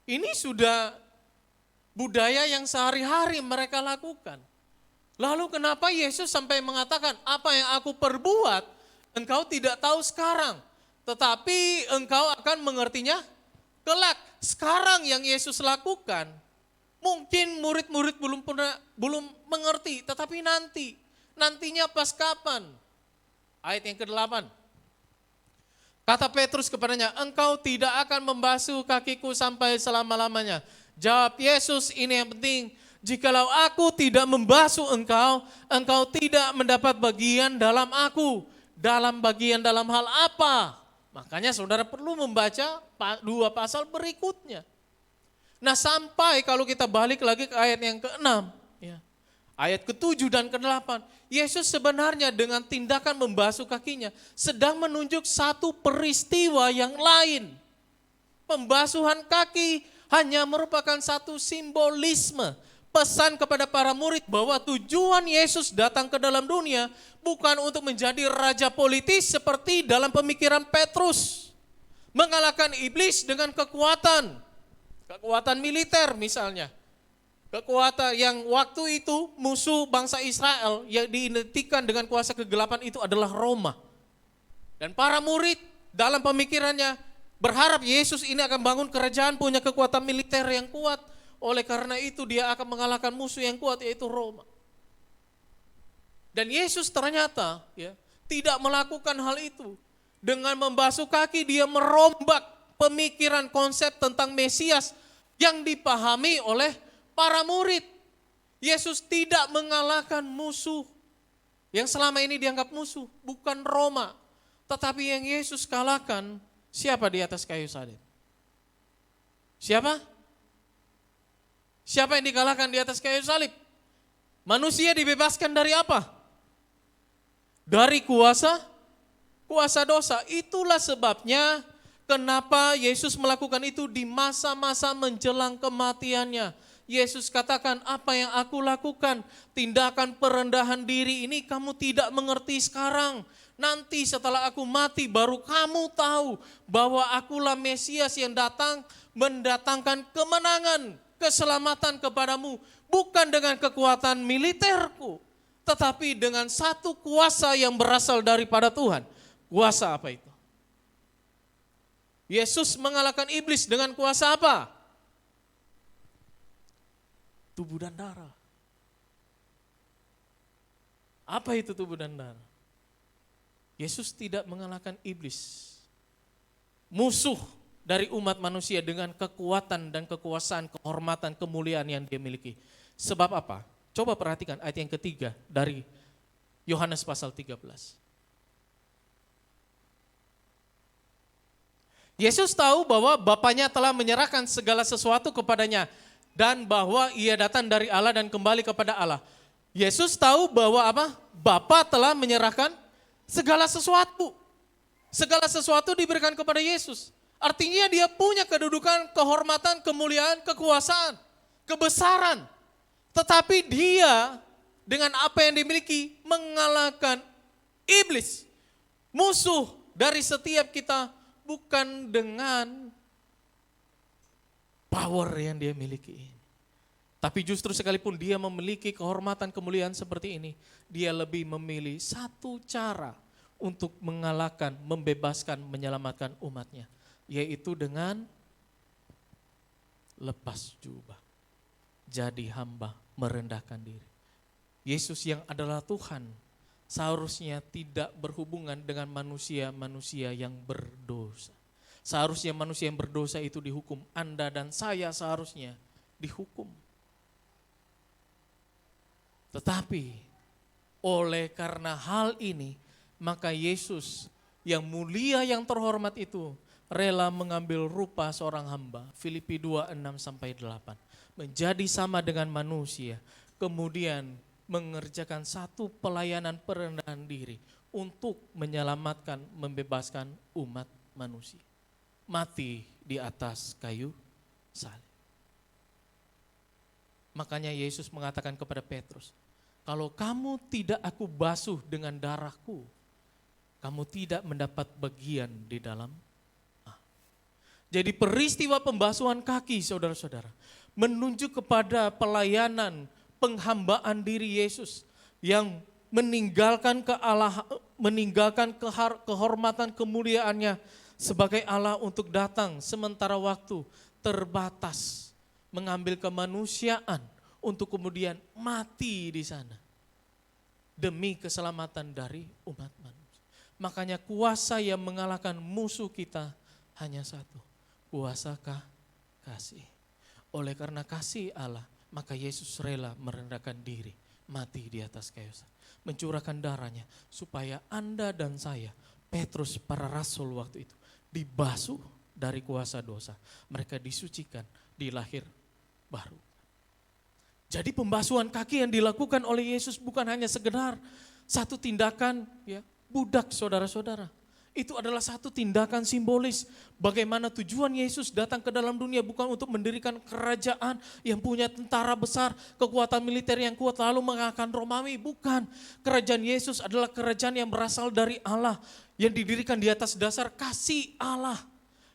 Ini sudah budaya yang sehari-hari mereka lakukan. Lalu kenapa Yesus sampai mengatakan, apa yang aku perbuat engkau tidak tahu sekarang, tetapi engkau akan mengertinya kelak. Sekarang yang Yesus lakukan, mungkin murid-murid belum mengerti, tetapi nantinya pas kapan? Ayat yang ke-8. Kata Petrus kepadanya, engkau tidak akan membasuh kakiku sampai selama-lamanya. Jawab Yesus, ini yang penting. Jikalau aku tidak membasuh engkau, engkau tidak mendapat bagian dalam aku. Dalam bagian dalam hal apa? Makanya saudara perlu membaca 2 pasal berikutnya. Nah sampai kalau kita balik lagi ke ayat yang ke-6. Ya. Ayat ke-7 dan ke-8. Yesus sebenarnya dengan tindakan membasuh kakinya sedang menunjuk satu peristiwa yang lain. Pembasuhan kaki hanya merupakan satu simbolisme. Pesan kepada para murid bahwa tujuan Yesus datang ke dalam dunia bukan untuk menjadi raja politis seperti dalam pemikiran Petrus. Mengalahkan iblis dengan kekuatan militer misalnya. Kekuatan yang waktu itu musuh bangsa Israel yang diidentikan dengan kuasa kegelapan itu adalah Roma. Dan para murid dalam pemikirannya berharap Yesus ini akan bangun kerajaan punya kekuatan militer yang kuat. Oleh karena itu dia akan mengalahkan musuh yang kuat yaitu Roma. Dan Yesus ternyata tidak melakukan hal itu. Dengan membasuh kaki dia merombak pemikiran konsep tentang Mesias yang dipahami oleh para murid. Yesus tidak mengalahkan musuh yang selama ini dianggap musuh, bukan Roma. Tetapi yang Yesus kalahkan siapa di atas kayu salib? Siapa? Siapa yang dikalahkan di atas kayu salib? Manusia dibebaskan dari apa? Dari kuasa dosa. Itulah sebabnya kenapa Yesus melakukan itu di masa-masa menjelang kematiannya. Yesus katakan, apa yang aku lakukan, tindakan perendahan diri ini kamu tidak mengerti sekarang. Nanti setelah aku mati baru kamu tahu bahwa akulah Mesias yang datang mendatangkan kemenangan, keselamatan kepadamu. Bukan dengan kekuatan militerku, tetapi dengan satu kuasa yang berasal daripada Tuhan. Kuasa apa itu? Yesus mengalahkan iblis dengan kuasa apa? Tubuh dan darah. Apa itu tubuh dan darah? Yesus tidak mengalahkan iblis. Musuh dari umat manusia dengan kekuatan dan kekuasaan, kehormatan, kemuliaan yang dia miliki. Sebab apa? Coba perhatikan ayat yang ketiga dari Yohanes pasal 13. Yesus tahu bahwa Bapanya telah menyerahkan segala sesuatu kepadanya dan bahwa ia datang dari Allah dan kembali kepada Allah. Yesus tahu bahwa apa? Bapa telah menyerahkan segala sesuatu. Segala sesuatu diberikan kepada Yesus. Artinya dia punya kedudukan, kehormatan, kemuliaan, kekuasaan, kebesaran. Tetapi dia dengan apa yang dimiliki mengalahkan iblis. Musuh dari setiap kita. Bukan dengan power yang dia miliki. Tapi justru sekalipun dia memiliki kehormatan kemuliaan seperti ini, dia lebih memilih satu cara untuk mengalahkan, membebaskan, menyelamatkan umatnya. Yaitu dengan lepas jubah. Jadi hamba, merendahkan diri. Yesus yang adalah Tuhan, seharusnya tidak berhubungan dengan manusia-manusia yang berdosa. Seharusnya manusia yang berdosa itu dihukum. Anda dan saya seharusnya dihukum. Tetapi oleh karena hal ini, maka Yesus yang mulia yang terhormat itu rela mengambil rupa seorang hamba. Filipi 2:6-8. Menjadi sama dengan manusia. Kemudian mengerjakan satu pelayanan perendahan diri untuk menyelamatkan, membebaskan umat manusia. Mati di atas kayu salib. Makanya Yesus mengatakan kepada Petrus, kalau kamu tidak aku basuh dengan darahku, kamu tidak mendapat bagian di dalam. Jadi peristiwa pembasuhan kaki saudara-saudara menunjuk kepada pelayanan penghambaan diri Yesus yang meninggalkan meninggalkan kehormatan kemuliaannya sebagai Allah untuk datang sementara waktu terbatas, mengambil kemanusiaan untuk kemudian mati di sana demi keselamatan dari umat manusia. Makanya kuasa yang mengalahkan musuh kita hanya satu, kuasa kasih. Oleh karena kasih Allah, maka Yesus rela merendahkan diri, mati di atas kayu salib, mencurahkan darahnya supaya Anda dan saya, Petrus para rasul waktu itu, dibasuh dari kuasa dosa. Mereka disucikan, dilahir baru. Jadi pembasuhan kaki yang dilakukan oleh Yesus bukan hanya sekedar satu tindakan ya budak saudara-saudara. Itu adalah satu tindakan simbolis bagaimana tujuan Yesus datang ke dalam dunia bukan untuk mendirikan kerajaan yang punya tentara besar, kekuatan militer yang kuat lalu mengalahkan Romawi. Bukan, kerajaan Yesus adalah kerajaan yang berasal dari Allah, yang didirikan di atas dasar kasih Allah.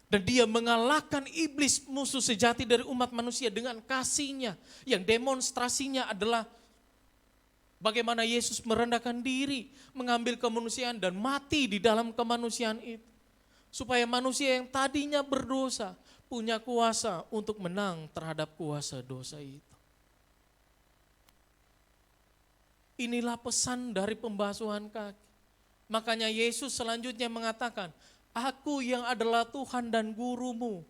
Dan dia mengalahkan iblis, musuh sejati dari umat manusia dengan kasihnya, yang demonstrasinya adalah bagaimana Yesus merendahkan diri, mengambil kemanusiaan dan mati di dalam kemanusiaan itu. Supaya manusia yang tadinya berdosa punya kuasa untuk menang terhadap kuasa dosa itu. Inilah pesan dari pembasuhan kaki. Makanya Yesus selanjutnya mengatakan, Aku yang adalah Tuhan dan gurumu,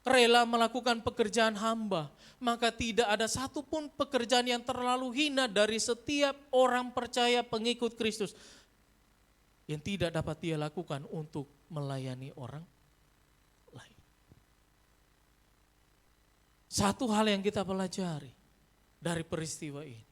rela melakukan pekerjaan hamba, maka tidak ada satupun pekerjaan yang terlalu hina dari setiap orang percaya pengikut Kristus yang tidak dapat dia lakukan untuk melayani orang lain. Satu hal yang kita pelajari dari peristiwa ini,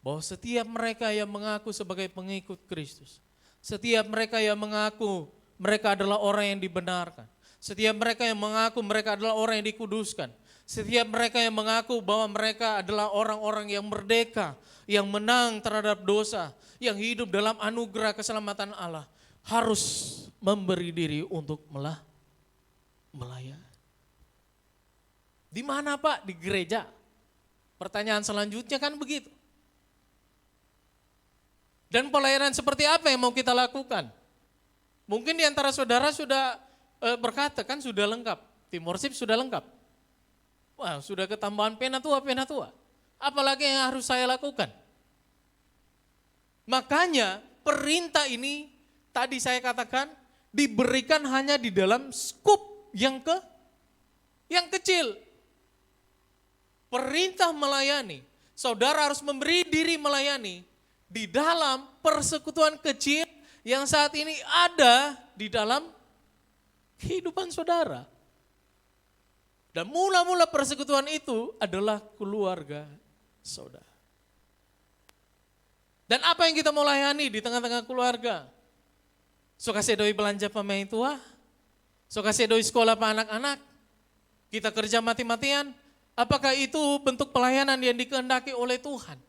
bahwa setiap mereka yang mengaku sebagai pengikut Kristus, setiap mereka yang mengaku mereka adalah orang yang dibenarkan, setiap mereka yang mengaku mereka adalah orang yang dikuduskan, setiap mereka yang mengaku bahwa mereka adalah orang-orang yang merdeka, yang menang terhadap dosa, yang hidup dalam anugerah keselamatan Allah, harus memberi diri untuk melayani. Di mana Pak? Di gereja. Pertanyaan selanjutnya kan begitu. Dan pelayanan seperti apa yang mau kita lakukan? Mungkin di antara saudara sudah berkata kan sudah lengkap, tim worship sudah lengkap. Wah, sudah ketambahan pena tua. Apalagi yang harus saya lakukan? Makanya perintah ini tadi saya katakan diberikan hanya di dalam skup yang kecil. Perintah melayani, saudara harus memberi diri melayani di dalam persekutuan kecil yang saat ini ada di dalam kehidupan saudara. Dan mula-mula persekutuan itu adalah keluarga saudara. Dan apa yang kita mau layani di tengah-tengah keluarga? So kasih doi belanja pemain tua, so kasih doi sekolah para anak-anak, kita kerja mati-matian. Apakah itu bentuk pelayanan yang dikehendaki oleh Tuhan?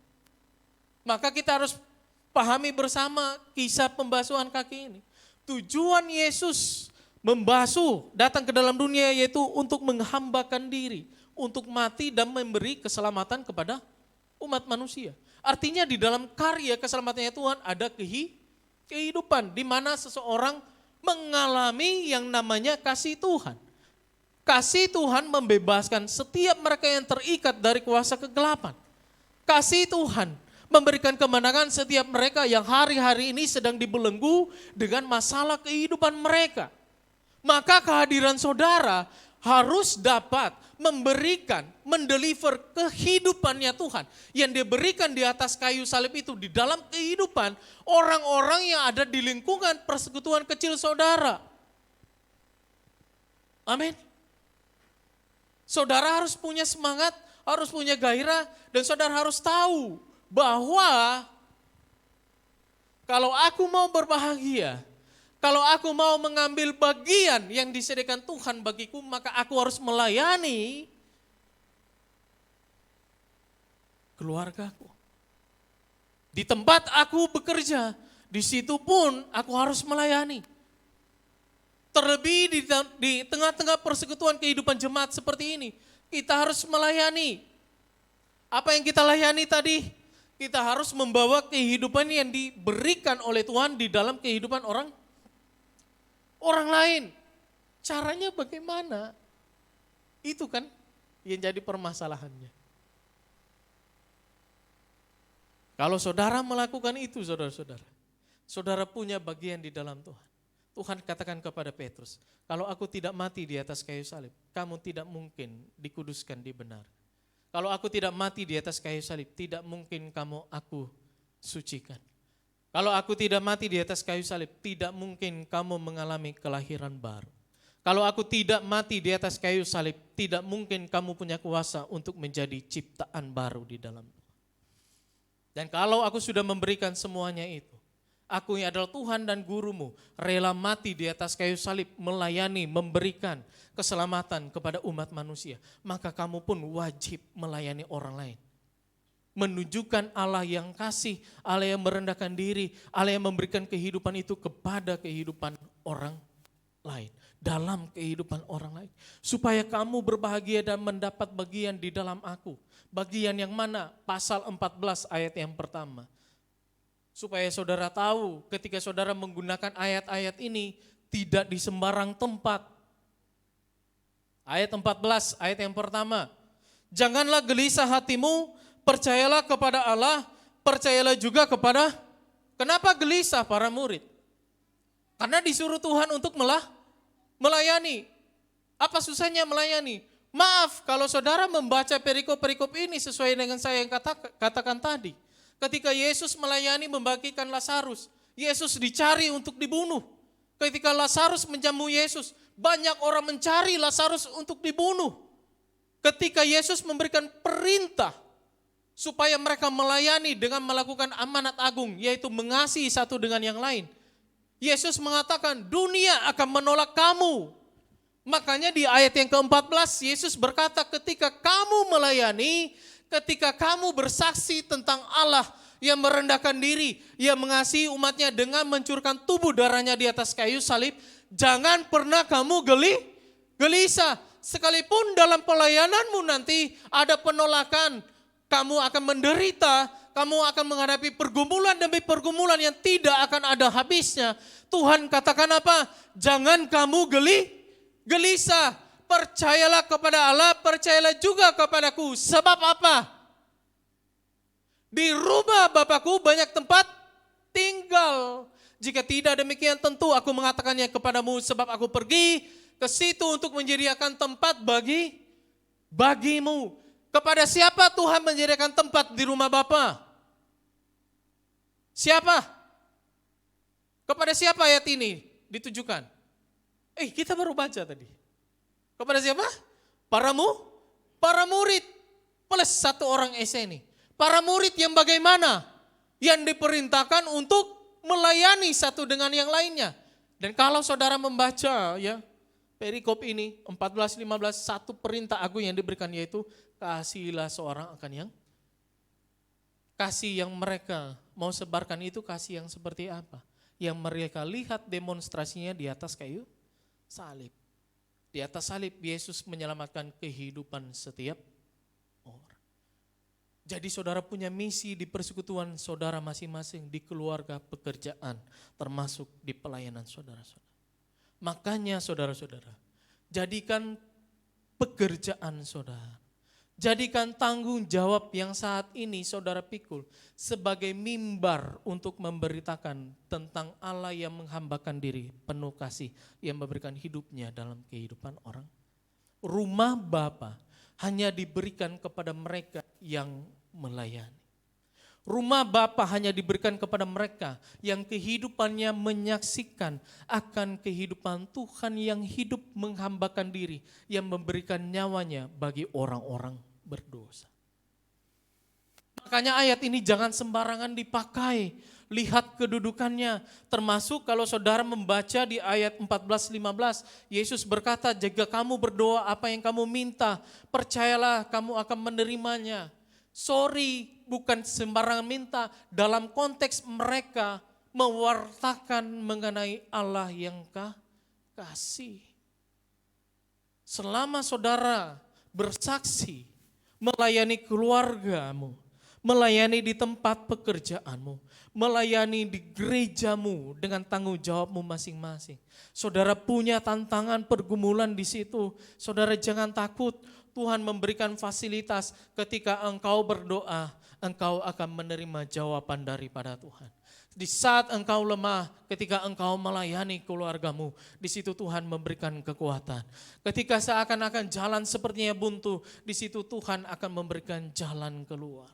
Maka kita harus pahami bersama kisah pembasuhan kaki ini. Tujuan Yesus membasuh datang ke dalam dunia yaitu untuk menghambakan diri, untuk mati dan memberi keselamatan kepada umat manusia. Artinya di dalam karya keselamatannya Tuhan ada kehidupan di mana seseorang mengalami yang namanya kasih Tuhan. Kasih Tuhan membebaskan setiap mereka yang terikat dari kuasa kegelapan. Kasih Tuhan memberikan kemenangan setiap mereka yang hari-hari ini sedang dibelenggu dengan masalah kehidupan mereka. Maka kehadiran saudara harus dapat memberikan, mendeliver kehidupannya Tuhan. Yang diberikan di atas kayu salib itu di dalam kehidupan orang-orang yang ada di lingkungan persekutuan kecil saudara. Amin. Saudara harus punya semangat, harus punya gairah, dan saudara harus tahu bahwa kalau aku mau berbahagia, kalau aku mau mengambil bagian yang disediakan Tuhan bagiku, maka aku harus melayani keluargaku. Di tempat aku bekerja, di situ pun aku harus melayani. Terlebih di tengah-tengah persekutuan kehidupan jemaat seperti ini, kita harus melayani. Apa yang kita layani tadi? Kita harus membawa kehidupan yang diberikan oleh Tuhan di dalam kehidupan orang lain. Caranya bagaimana? Itu kan yang jadi permasalahannya. Kalau saudara melakukan itu, saudara-saudara, saudara punya bagian di dalam Tuhan. Tuhan katakan kepada Petrus, kalau aku tidak mati di atas kayu salib, kamu tidak mungkin dikuduskan di benar. Kalau aku tidak mati di atas kayu salib, tidak mungkin aku sucikan. Kalau aku tidak mati di atas kayu salib, tidak mungkin kamu mengalami kelahiran baru. Kalau aku tidak mati di atas kayu salib, tidak mungkin kamu punya kuasa untuk menjadi ciptaan baru di dalam. Dan kalau aku sudah memberikan semuanya itu, aku yang adalah Tuhan dan gurumu, rela mati di atas kayu salib, melayani, memberikan keselamatan kepada umat manusia, maka kamu pun wajib melayani orang lain. Menunjukkan Allah yang kasih, Allah yang merendahkan diri, Allah yang memberikan kehidupan itu kepada kehidupan orang lain. Dalam kehidupan orang lain. Supaya kamu berbahagia dan mendapat bagian di dalam aku. Bagian yang mana? Pasal 14 ayat yang pertama. Supaya saudara tahu ketika saudara menggunakan ayat-ayat ini tidak di sembarang tempat. Ayat 14, ayat yang pertama. Janganlah gelisah hatimu, percayalah kepada Allah, percayalah juga kepada, kenapa gelisah para murid? Karena disuruh Tuhan untuk melayani. Apa susahnya melayani? Maaf kalau saudara membaca perikop-perikop ini sesuai dengan saya yang katakan tadi. Ketika Yesus melayani membagikan Lazarus, Yesus dicari untuk dibunuh. Ketika Lazarus menjamu Yesus, banyak orang mencari Lazarus untuk dibunuh. Ketika Yesus memberikan perintah supaya mereka melayani dengan melakukan amanat agung, yaitu mengasihi satu dengan yang lain. Yesus mengatakan dunia akan menolak kamu. Makanya di ayat yang ke-14 Yesus berkata ketika kamu melayani, ketika kamu bersaksi tentang Allah yang merendahkan diri, yang mengasihi umatnya dengan mencurahkan tubuh darahnya di atas kayu salib, jangan pernah kamu gelisah. Sekalipun dalam pelayananmu nanti ada penolakan, kamu akan menderita, kamu akan menghadapi pergumulan demi pergumulan yang tidak akan ada habisnya. Tuhan katakan apa? Jangan kamu gelisah. Percayalah kepada Allah, percayalah juga kepadaku. Sebab apa? Di rumah Bapakku banyak tempat tinggal. Jika tidak demikian tentu aku mengatakannya kepadamu, sebab aku pergi ke situ untuk menyediakan tempat bagimu. Kepada siapa Tuhan menyediakan tempat di rumah Bapa? Siapa? Kepada siapa ayat ini ditujukan? Kita baru baca tadi. Kepada siapa? Para murid plus satu orang ini. Para murid yang bagaimana? Yang diperintahkan untuk melayani satu dengan yang lainnya. Dan kalau saudara membaca ya perikop ini 14-15, satu perintah agung yang diberikan yaitu kasihilah seorang akan yang kasih yang mereka mau sebarkan itu kasih yang seperti apa? Yang mereka lihat demonstrasinya di atas kayu salib. Di atas salib Yesus menyelamatkan kehidupan setiap orang. Jadi saudara punya misi di persekutuan saudara masing-masing, di keluarga, pekerjaan, termasuk di pelayanan saudara-saudara. Makanya saudara-saudara, jadikan pekerjaan saudara, jadikan tanggung jawab yang saat ini saudara pikul sebagai mimbar untuk memberitakan tentang Allah yang menghambakan diri, penuh kasih, yang memberikan hidupnya dalam kehidupan orang. Rumah Bapa hanya diberikan kepada mereka yang melayani. Rumah Bapa hanya diberikan kepada mereka yang kehidupannya menyaksikan akan kehidupan Tuhan yang hidup menghambakan diri, yang memberikan nyawanya bagi orang-orang berdosa. Makanya ayat ini jangan sembarangan dipakai. Lihat kedudukannya, termasuk kalau saudara membaca di ayat 14-15, Yesus berkata, jika kamu berdoa apa yang kamu minta, percayalah kamu akan menerimanya. Sorry, bukan sembarangan minta, dalam konteks mereka mewartakan mengenai Allah yang kasih. Selama saudara bersaksi, melayani keluargamu, melayani di tempat pekerjaanmu, melayani di gerejamu dengan tanggung jawabmu masing-masing. Saudara punya tantangan pergumulan di situ, saudara jangan takut. Tuhan memberikan fasilitas ketika engkau berdoa, engkau akan menerima jawaban daripada Tuhan. Di saat engkau lemah, ketika engkau melayani keluargamu, di situ Tuhan memberikan kekuatan. Ketika seakan-akan jalan sepertinya buntu, di situ Tuhan akan memberikan jalan keluar.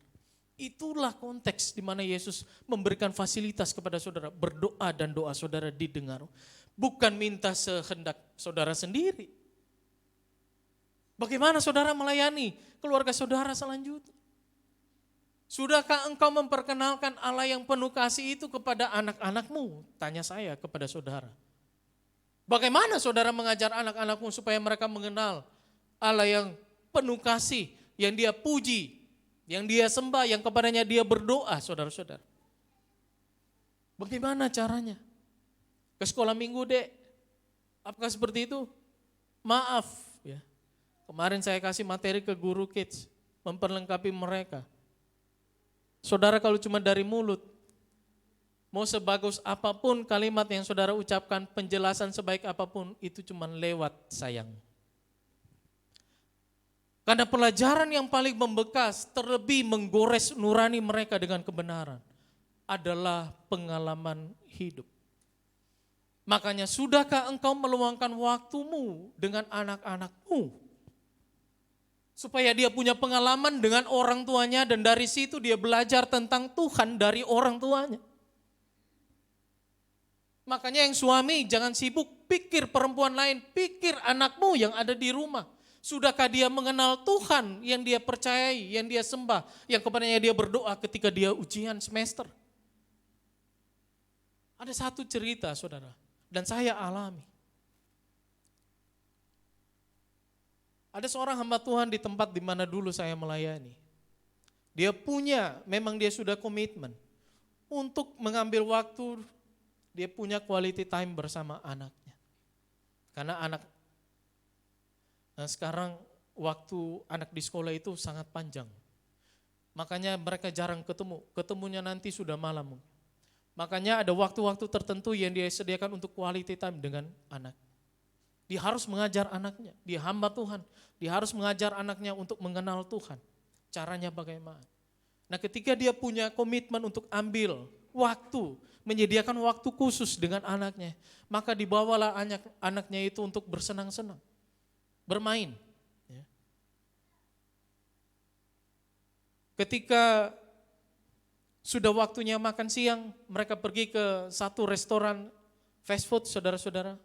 Itulah konteks di mana Yesus memberikan fasilitas kepada saudara, berdoa dan doa saudara didengar. Bukan minta sehendak saudara sendiri. Bagaimana saudara melayani keluarga saudara selanjutnya? Sudahkah engkau memperkenalkan Allah yang penuh kasih itu kepada anak-anakmu? Tanya saya kepada saudara. Bagaimana saudara mengajar anak-anakmu supaya mereka mengenal Allah yang penuh kasih, yang dia puji, yang dia sembah, yang kepadanya dia berdoa, saudara-saudara. Bagaimana caranya? Ke sekolah minggu, Dek. Apakah seperti itu? Maaf, ya. Kemarin saya kasih materi ke guru kids, memperlengkapi mereka. Saudara kalau cuma dari mulut, mau sebagus apapun kalimat yang saudara ucapkan, penjelasan sebaik apapun, itu cuma lewat sayang. Karena pelajaran yang paling membekas, terlebih menggores nurani mereka dengan kebenaran, adalah pengalaman hidup. Makanya sudahkah engkau meluangkan waktumu dengan anak-anakmu? Supaya dia punya pengalaman dengan orang tuanya dan dari situ dia belajar tentang Tuhan dari orang tuanya. Makanya yang suami jangan sibuk pikir perempuan lain, pikir anakmu yang ada di rumah. Sudahkah dia mengenal Tuhan yang dia percayai, yang dia sembah, yang kepadanya dia berdoa ketika dia ujian semester? Ada satu cerita saudara, dan saya alami. Ada seorang hamba Tuhan di tempat di mana dulu saya melayani. Dia punya, memang dia sudah komitmen untuk mengambil waktu, dia punya quality time bersama anaknya. Karena sekarang waktu anak di sekolah itu sangat panjang. Makanya mereka jarang ketemu, ketemunya nanti sudah malam. Makanya ada waktu-waktu tertentu yang dia sediakan untuk quality time dengan anak. Dia harus mengajar anaknya, dia hamba Tuhan. Dia harus mengajar anaknya untuk mengenal Tuhan. Caranya bagaimana? Nah ketika dia punya komitmen untuk ambil waktu, menyediakan waktu khusus dengan anaknya, maka dibawalah anaknya itu untuk bersenang-senang, bermain. Ketika sudah waktunya makan siang, mereka pergi ke satu restoran fast food, saudara-saudara.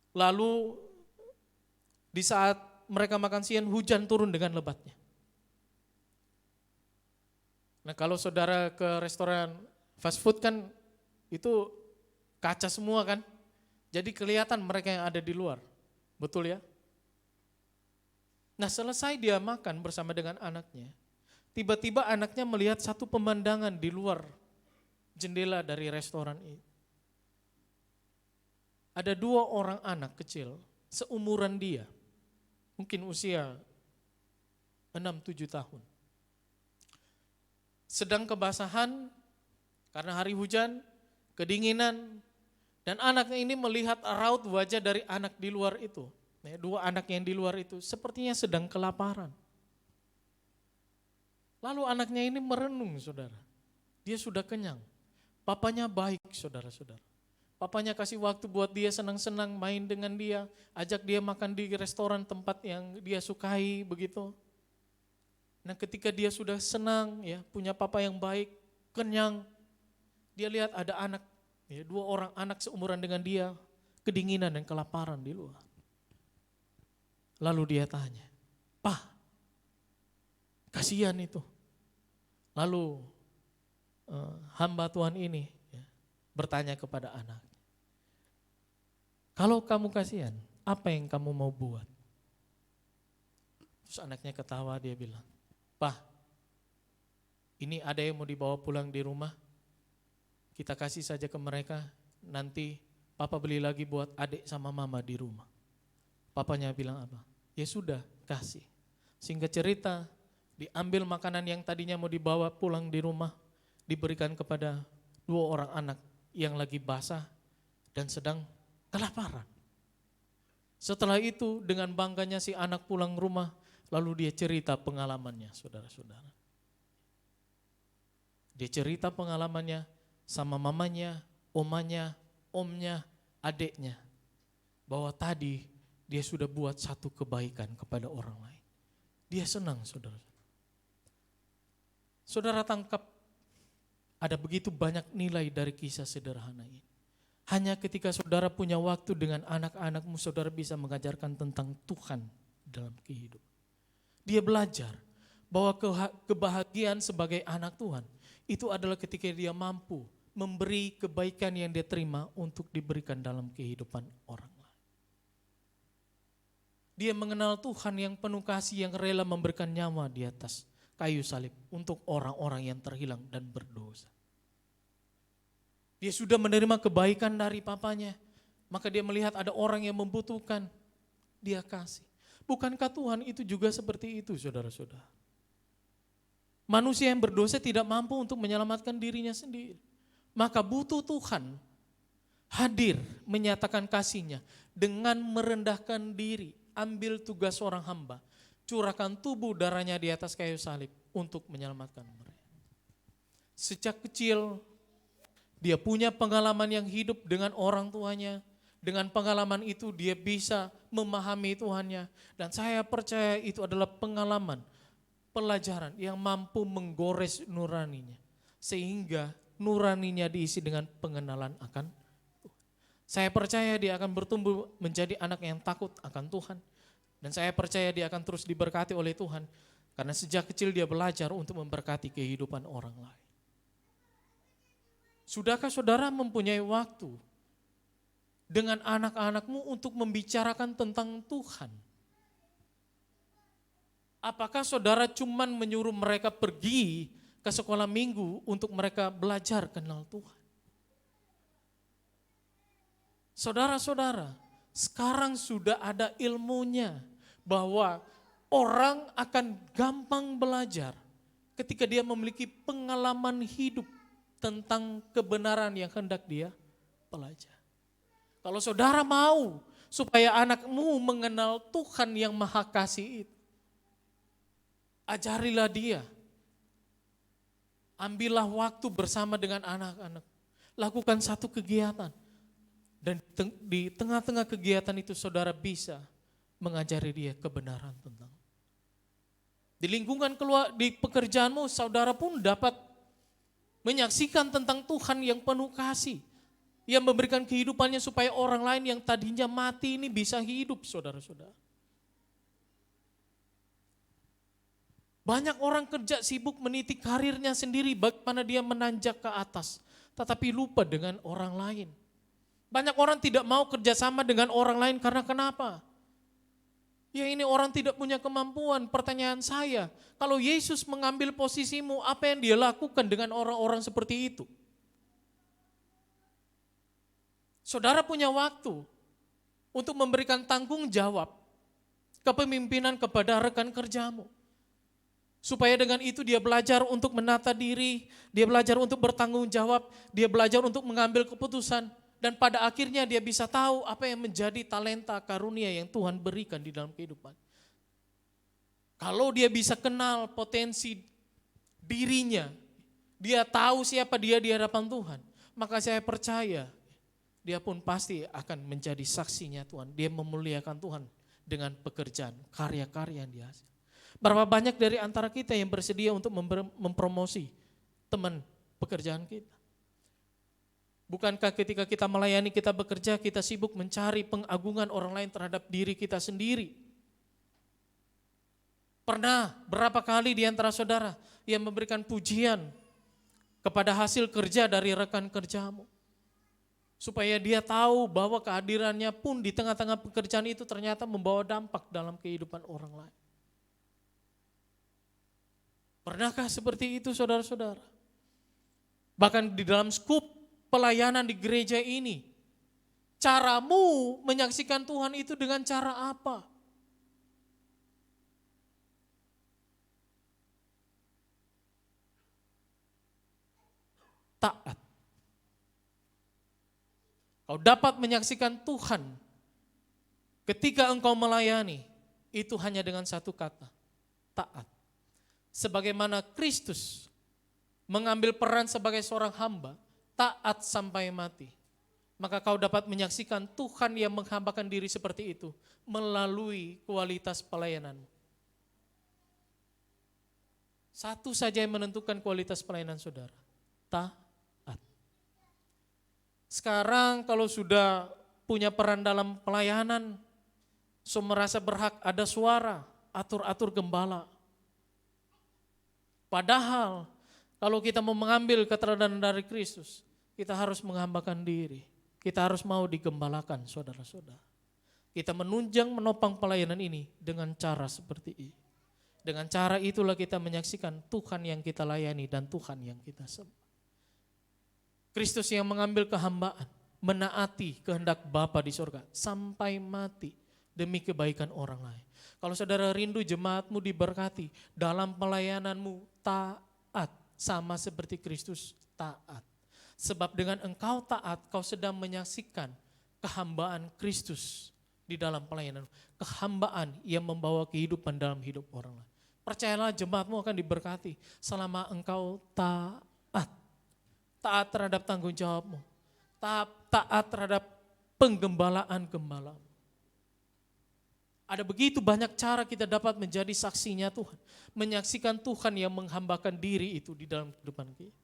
Lalu di saat mereka makan siang, hujan turun dengan lebatnya. Nah kalau saudara ke restoran fast food kan itu kaca semua kan. Jadi kelihatan mereka yang ada di luar. Betul ya? Nah selesai dia makan bersama dengan anaknya. Tiba-tiba anaknya melihat satu pemandangan di luar jendela dari restoran itu. Ada 2 orang anak kecil seumuran dia, mungkin usia 6-7 tahun. Sedang kebasahan karena hari hujan, kedinginan, dan anaknya ini melihat raut wajah dari anak di luar itu. 2 anak yang di luar itu sepertinya sedang kelaparan. Lalu anaknya ini merenung saudara, dia sudah kenyang, papanya baik saudara-saudara. Papanya kasih waktu buat dia senang-senang main dengan dia, ajak dia makan di restoran tempat yang dia sukai begitu. Nah ketika dia sudah senang ya punya papa yang baik, kenyang, dia lihat ada anak, ya, 2 orang anak seumuran dengan dia, kedinginan dan kelaparan di luar. Lalu dia tanya, "Pak, kasihan itu." Lalu hamba Tuhan ini ya, bertanya kepada anak, "Kalau kamu kasihan, apa yang kamu mau buat?" Terus anaknya ketawa, dia bilang, "Pak, ini ada yang mau dibawa pulang di rumah, kita kasih saja ke mereka, nanti papa beli lagi buat adik sama mama di rumah." Papanya bilang apa? "Ya sudah, kasih." Singkat cerita, Diambil makanan yang tadinya mau dibawa pulang di rumah, diberikan kepada 2 orang anak yang lagi basah dan sedang kelaparan. Setelah itu dengan bangganya si anak pulang rumah, lalu dia cerita pengalamannya, saudara-saudara. Dia cerita pengalamannya sama mamanya, omanya, omnya, adiknya. Bahwa tadi dia sudah buat satu kebaikan kepada orang lain. Dia senang, saudara. Saudara tangkap ada begitu banyak nilai dari kisah sederhana ini. Hanya ketika saudara punya waktu dengan anak-anakmu, saudara bisa mengajarkan tentang Tuhan dalam kehidupan. Dia belajar bahwa kebahagiaan sebagai anak Tuhan itu adalah ketika dia mampu memberi kebaikan yang dia terima untuk diberikan dalam kehidupan orang lain. Dia mengenal Tuhan yang penuh kasih, yang rela memberikan nyawa di atas kayu salib untuk orang-orang yang terhilang dan berdosa. Dia sudah menerima kebaikan dari papanya, maka dia melihat ada orang yang membutuhkan, dia kasih. Bukankah Tuhan itu juga seperti itu, saudara-saudara? Manusia yang berdosa tidak mampu untuk menyelamatkan dirinya sendiri. Maka butuh Tuhan hadir menyatakan kasih-Nya dengan merendahkan diri, ambil tugas seorang hamba, curahkan tubuh darahnya di atas kayu salib untuk menyelamatkan mereka. Sejak kecil dia punya pengalaman yang hidup dengan orang tuanya. Dengan pengalaman itu dia bisa memahami Tuhannya. Dan saya percaya itu adalah pengalaman, pelajaran yang mampu menggores nuraninya. Sehingga nuraninya diisi dengan pengenalan akan Tuhan. Saya percaya dia akan bertumbuh menjadi anak yang takut akan Tuhan. Dan saya percaya dia akan terus diberkati oleh Tuhan. Karena sejak kecil dia belajar untuk memberkati kehidupan orang lain. Sudahkah saudara mempunyai waktu dengan anak-anakmu untuk membicarakan tentang Tuhan? Apakah saudara cuman menyuruh mereka pergi ke sekolah minggu untuk mereka belajar kenal Tuhan? Saudara-saudara, sekarang sudah ada ilmunya bahwa orang akan gampang belajar ketika dia memiliki pengalaman hidup tentang kebenaran yang hendak dia pelajari. Kalau saudara mau supaya anakmu mengenal Tuhan yang Maha Kasih itu, ajarilah dia. Ambillah waktu bersama dengan anak-anak. Lakukan satu kegiatan. Dan di tengah-tengah kegiatan itu saudara bisa mengajari dia kebenaran tentang. Di lingkungan di pekerjaanmu saudara pun dapat menyaksikan tentang Tuhan yang penuh kasih. Yang memberikan kehidupannya supaya orang lain yang tadinya mati ini bisa hidup, saudara-saudara. Banyak orang kerja sibuk meniti karirnya sendiri, bagaimana dia menanjak ke atas. Tetapi lupa dengan orang lain. Banyak orang tidak mau kerjasama dengan orang lain karena kenapa? Ya ini orang tidak punya kemampuan. Pertanyaan saya, kalau Yesus mengambil posisimu, apa yang dia lakukan dengan orang-orang seperti itu? Saudara punya waktu untuk memberikan tanggung jawab kepemimpinan kepada rekan kerjamu. Supaya dengan itu dia belajar untuk menata diri, dia belajar untuk bertanggung jawab, dia belajar untuk mengambil keputusan. Dan pada akhirnya dia bisa tahu apa yang menjadi talenta karunia yang Tuhan berikan di dalam kehidupan. Kalau dia bisa kenal potensi dirinya, dia tahu siapa dia di hadapan Tuhan, maka saya percaya dia pun pasti akan menjadi saksinya Tuhan. Dia memuliakan Tuhan dengan pekerjaan, karya-karya yang dia hasilkan. Berapa banyak dari antara kita yang bersedia untuk mempromosi teman pekerjaan kita? Bukankah ketika kita melayani, kita bekerja, kita sibuk mencari pengagungan orang lain terhadap diri kita sendiri? Pernah berapa kali di antara saudara yang memberikan pujian kepada hasil kerja dari rekan kerjamu? Supaya dia tahu bahwa kehadirannya pun di tengah-tengah pekerjaan itu ternyata membawa dampak dalam kehidupan orang lain. Pernahkah seperti itu saudara-saudara? Bahkan di dalam skup pelayanan di gereja ini, caramu menyaksikan Tuhan itu dengan cara apa? taat. Kau dapat menyaksikan Tuhan ketika engkau melayani, itu hanya dengan satu kata, taat. Sebagaimana Kristus mengambil peran sebagai seorang hamba, taat sampai mati. Maka kau dapat menyaksikan Tuhan yang menghambakan diri seperti itu melalui kualitas pelayananmu. Satu saja yang menentukan kualitas pelayanan saudara, taat. Sekarang kalau sudah punya peran dalam pelayanan, so merasa berhak ada suara, atur-atur gembala. Padahal kalau kita mau mengambil keteladanan dari Kristus, kita harus menghambakan diri. Kita harus mau digembalakan saudara-saudara. Kita menunjang menopang pelayanan ini dengan cara seperti ini. Dengan cara itulah kita menyaksikan Tuhan yang kita layani dan Tuhan yang kita sembah. Kristus yang mengambil kehambaan, menaati kehendak Bapa di surga sampai mati demi kebaikan orang lain. Kalau saudara rindu jemaatmu diberkati, dalam pelayananmu taat sama seperti Kristus taat. Sebab dengan engkau taat, kau sedang menyaksikan kehambaan Kristus di dalam pelayanan. Kehambaan yang membawa kehidupan dalam hidup orang lain. Percayalah jemaatmu akan diberkati selama engkau taat. Taat terhadap tanggung jawabmu. Taat terhadap penggembalaan-gembalamu. Ada begitu banyak cara kita dapat menjadi saksinya Tuhan. Menyaksikan Tuhan yang menghambakan diri itu di dalam kehidupan kita.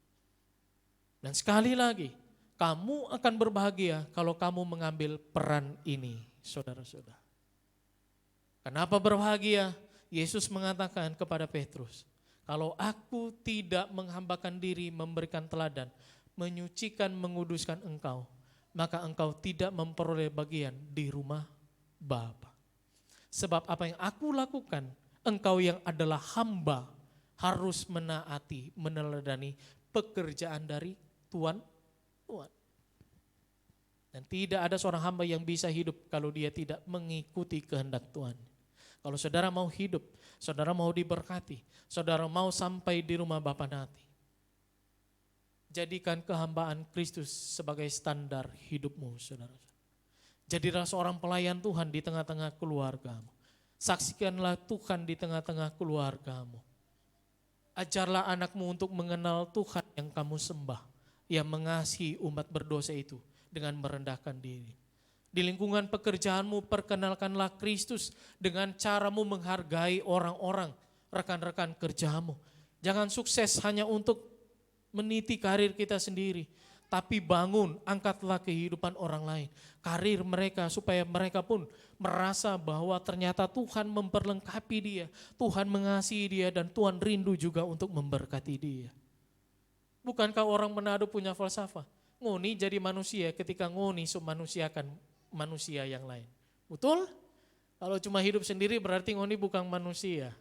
Dan sekali lagi, kamu akan berbahagia kalau kamu mengambil peran ini, saudara-saudara. Kenapa berbahagia? Yesus mengatakan kepada Petrus, kalau aku tidak menghambakan diri, memberikan teladan, menyucikan, menguduskan engkau, maka engkau tidak memperoleh bagian di rumah Bapa. Sebab apa yang aku lakukan, engkau yang adalah hamba harus menaati, meneladani pekerjaan dari Tuhan. Dan tidak ada seorang hamba yang bisa hidup kalau dia tidak mengikuti kehendak Tuhan. Kalau saudara mau hidup, saudara mau diberkati, saudara mau sampai di rumah Bapa nanti, jadikan kehambaan Kristus sebagai standar hidupmu, saudara. Jadilah seorang pelayan Tuhan di tengah-tengah keluargamu. Saksikanlah Tuhan di tengah-tengah keluargamu. Ajarlah anakmu untuk mengenal Tuhan yang kamu sembah, yang mengasihi umat berdosa itu dengan merendahkan diri. Di lingkungan pekerjaanmu perkenalkanlah Kristus dengan caramu menghargai orang-orang, rekan-rekan kerjamu. Jangan sukses hanya untuk meniti karir kita sendiri, tapi bangun, angkatlah kehidupan orang lain. Karir mereka supaya mereka pun merasa bahwa ternyata Tuhan memperlengkapi dia, Tuhan mengasihi dia dan Tuhan rindu juga untuk memberkati dia. Bukankah orang Manado punya falsafah? Ngoni jadi manusia ketika ngoni manusiakan manusia yang lain. Betul? Kalau cuma hidup sendiri berarti ngoni bukan manusia.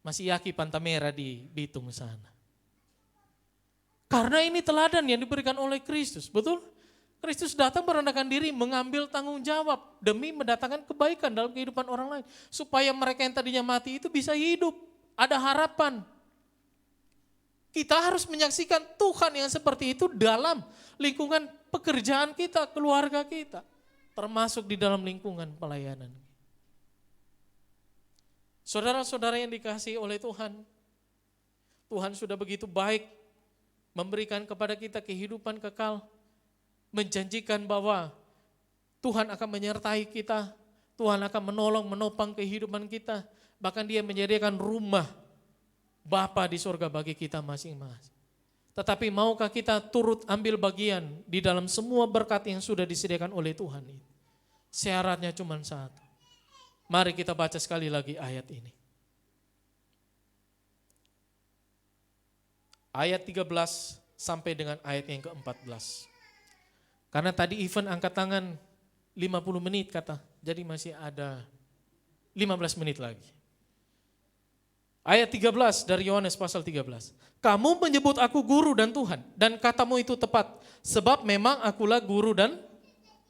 Masih yaki Pantamera di Bitung sana. Karena ini teladan yang diberikan oleh Kristus, betul? Kristus datang merendahkan diri, mengambil tanggung jawab demi mendatangkan kebaikan dalam kehidupan orang lain. Supaya mereka yang tadinya mati itu bisa hidup, ada harapan. Kita harus menyaksikan Tuhan yang seperti itu dalam lingkungan pekerjaan kita, keluarga kita. Termasuk di dalam lingkungan pelayanan. Saudara-saudara yang dikasihi oleh Tuhan, Tuhan sudah begitu baik memberikan kepada kita kehidupan kekal, menjanjikan bahwa Tuhan akan menyertai kita, Tuhan akan menolong, menopang kehidupan kita, bahkan Dia menyediakan rumah Bapa di surga bagi kita masing-masing. Tetapi maukah kita turut ambil bagian di dalam semua berkat yang sudah disediakan oleh Tuhan ini? Syaratnya cuma satu. Mari kita baca sekali lagi ayat ini. Ayat 13 sampai dengan ayat yang ke-14. Karena tadi event angkat tangan 50 menit kata, jadi masih ada 15 menit lagi. Ayat 13 dari Yohanes pasal 13. Kamu menyebut aku guru dan Tuhan, dan katamu itu tepat, sebab memang akulah guru dan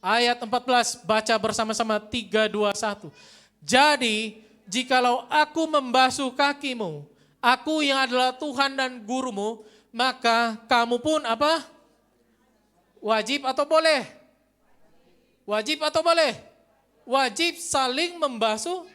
ayat 14, baca bersama-sama 3, 2, 1. Jadi jikalau aku membasuh kakimu, aku yang adalah Tuhan dan gurumu, maka kamu pun apa? Wajib atau boleh? Wajib atau boleh? Wajib saling membasuh,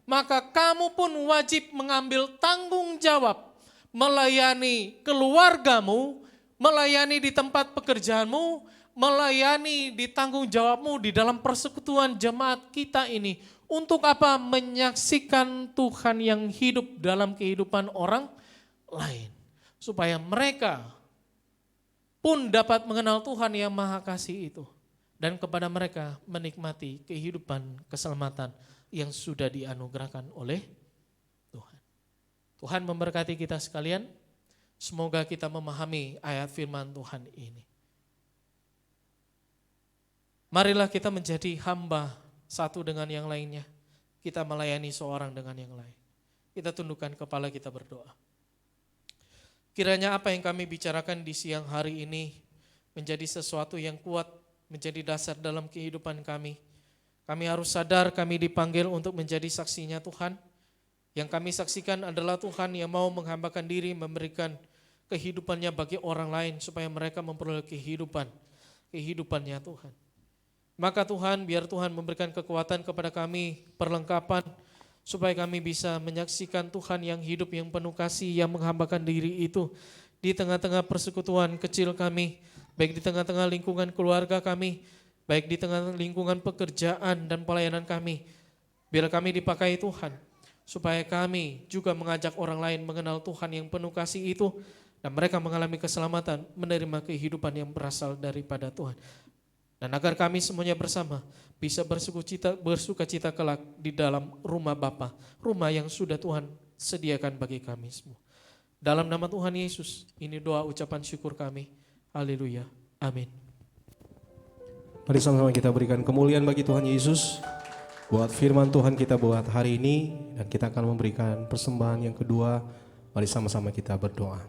maka kamu pun wajib mengambil tanggung jawab, melayani keluargamu, melayani di tempat pekerjaanmu, melayani di tanggung jawabmu di dalam persekutuan jemaat kita ini. Untuk apa? Menyaksikan Tuhan yang hidup dalam kehidupan orang lain. Supaya mereka pun dapat mengenal Tuhan yang Maha Kasih itu. Dan kepada mereka menikmati kehidupan keselamatan yang sudah dianugerahkan oleh Tuhan. Tuhan memberkati kita sekalian. Semoga kita memahami ayat firman Tuhan ini. Marilah kita menjadi hamba satu dengan yang lainnya. Kita melayani seorang dengan yang lain. Kita tundukkan kepala, kita berdoa. Kiranya apa yang kami bicarakan di siang hari ini menjadi sesuatu yang kuat, menjadi dasar dalam kehidupan kami. Kami harus sadar kami dipanggil untuk menjadi saksinya Tuhan. Yang kami saksikan adalah Tuhan yang mau menghambakan diri, memberikan kehidupannya bagi orang lain supaya mereka memperoleh kehidupannya Tuhan. Maka Tuhan, biar Tuhan memberikan kekuatan kepada kami, perlengkapan, supaya kami bisa menyaksikan Tuhan yang hidup, yang penuh kasih, yang menghambakan diri itu di tengah-tengah persekutuan kecil kami, baik di tengah-tengah lingkungan keluarga kami, baik di tengah lingkungan pekerjaan dan pelayanan kami. Biar kami dipakai Tuhan, supaya kami juga mengajak orang lain mengenal Tuhan yang penuh kasih itu, dan mereka mengalami keselamatan, menerima kehidupan yang berasal daripada Tuhan. Dan agar kami semuanya bersama bisa bersuka cita kelak di dalam rumah Bapa, rumah yang sudah Tuhan sediakan bagi kami semua. Dalam nama Tuhan Yesus, ini doa ucapan syukur kami. Haleluya. Amin. Mari sama-sama kita berikan kemuliaan bagi Tuhan Yesus buat firman Tuhan kita buat hari ini, dan kita akan memberikan persembahan yang kedua. Mari sama-sama kita berdoa.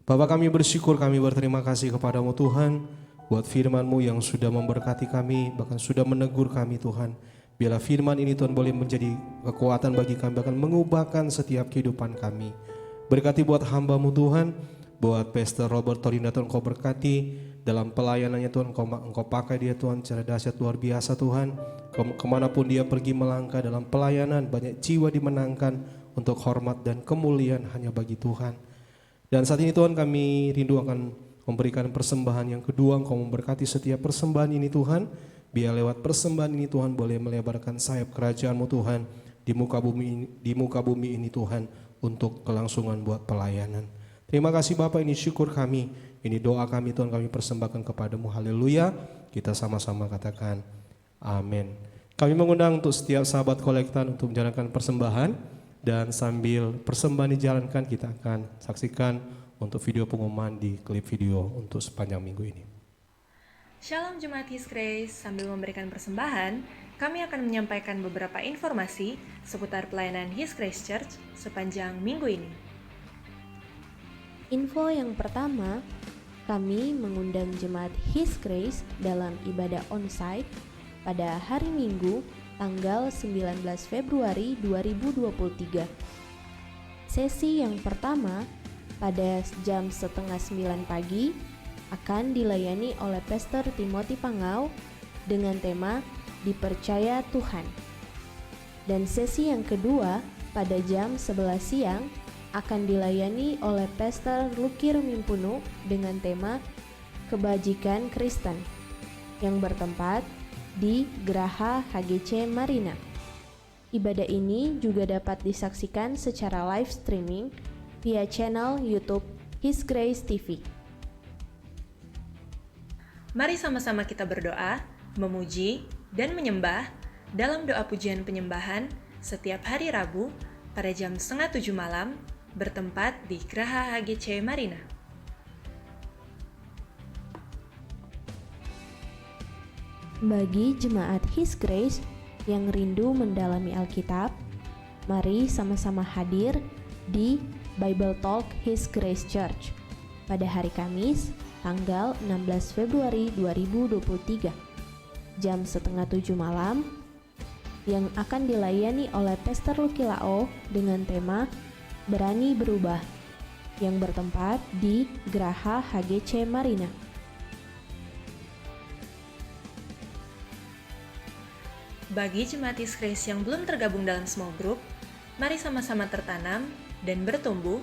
Bapa, kami bersyukur, kami berterima kasih kepadamu Tuhan buat firman-Mu yang sudah memberkati kami, bahkan sudah menegur kami Tuhan. Biarlah firman ini Tuhan boleh menjadi kekuatan bagi kami, bahkan mengubahkan setiap kehidupan kami. Berkati buat hamba-Mu Tuhan, buat Pastor Robert Torina Tuhan, Kau berkati dalam pelayanannya Tuhan, Engkau pakai dia Tuhan secara dahsyat luar biasa Tuhan. Kemanapun dia pergi melangkah dalam pelayanan, banyak jiwa dimenangkan untuk hormat dan kemuliaan hanya bagi Tuhan. Dan saat ini Tuhan, kami rindu akan memberikan persembahan yang kedua. Engkau memberkati setiap persembahan ini Tuhan. Biar lewat persembahan ini Tuhan boleh melebarkan sayap kerajaan-Mu Tuhan di muka bumi ini Tuhan, untuk kelangsungan buat pelayanan. Terima kasih Bapak, ini syukur kami, ini doa kami Tuhan, kami persembahkan kepadamu. Haleluya. Kita sama-sama katakan amin. Kami mengundang untuk setiap sahabat kolektan untuk menjalankan persembahan, dan sambil persembahan dijalankan kita akan saksikan untuk video pengumuman di klip video untuk sepanjang minggu ini. Shalom Jemaat His Grace, sambil memberikan persembahan, kami akan menyampaikan beberapa informasi seputar pelayanan His Grace Church sepanjang minggu ini. Info yang pertama, kami mengundang Jemaat His Grace dalam ibadah onsite pada hari Minggu tanggal 19 Februari 2023. Sesi yang pertama pada jam 8:30 pagi akan dilayani oleh Pastor Timothy Pangau dengan tema Dipercaya Tuhan. Dan sesi yang kedua pada jam 11 siang akan dilayani oleh Pastor Luki Rumimpunu dengan tema Kebajikan Kristen yang bertempat di Geraha HGC Marina. Ibadah ini juga dapat disaksikan secara live streaming via channel YouTube His Grace TV. Mari sama-sama kita berdoa, memuji, dan menyembah dalam doa pujian penyembahan setiap hari Rabu pada jam 6:30 malam bertempat di Geraha HGC Marina. Bagi jemaat His Grace yang rindu mendalami Alkitab, mari sama-sama hadir di Bible Talk His Grace Church pada hari Kamis tanggal 16 Februari 2023 jam 6:30 malam yang akan dilayani oleh Pastor Luki Lao dengan tema Berani Berubah. yang bertempat di Geraha HGC Marina. Bagi jemaat His Grace yang belum tergabung dalam small group, mari sama-sama tertanam dan bertumbuh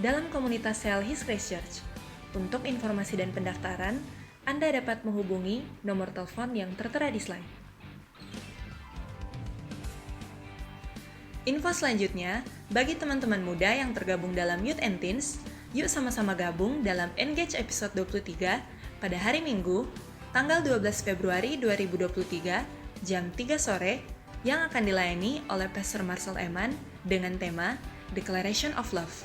dalam komunitas sel His Grace Church. Untuk informasi dan pendaftaran, Anda dapat menghubungi nomor telepon yang tertera di slide. Info selanjutnya, bagi teman-teman muda yang tergabung dalam Youth and Teens, yuk sama-sama gabung dalam Engage episode 23 pada hari Minggu, tanggal 12 Februari 2023, jam 3 sore, yang akan dilayani oleh Pastor Marcel Eman dengan tema Declaration of Love,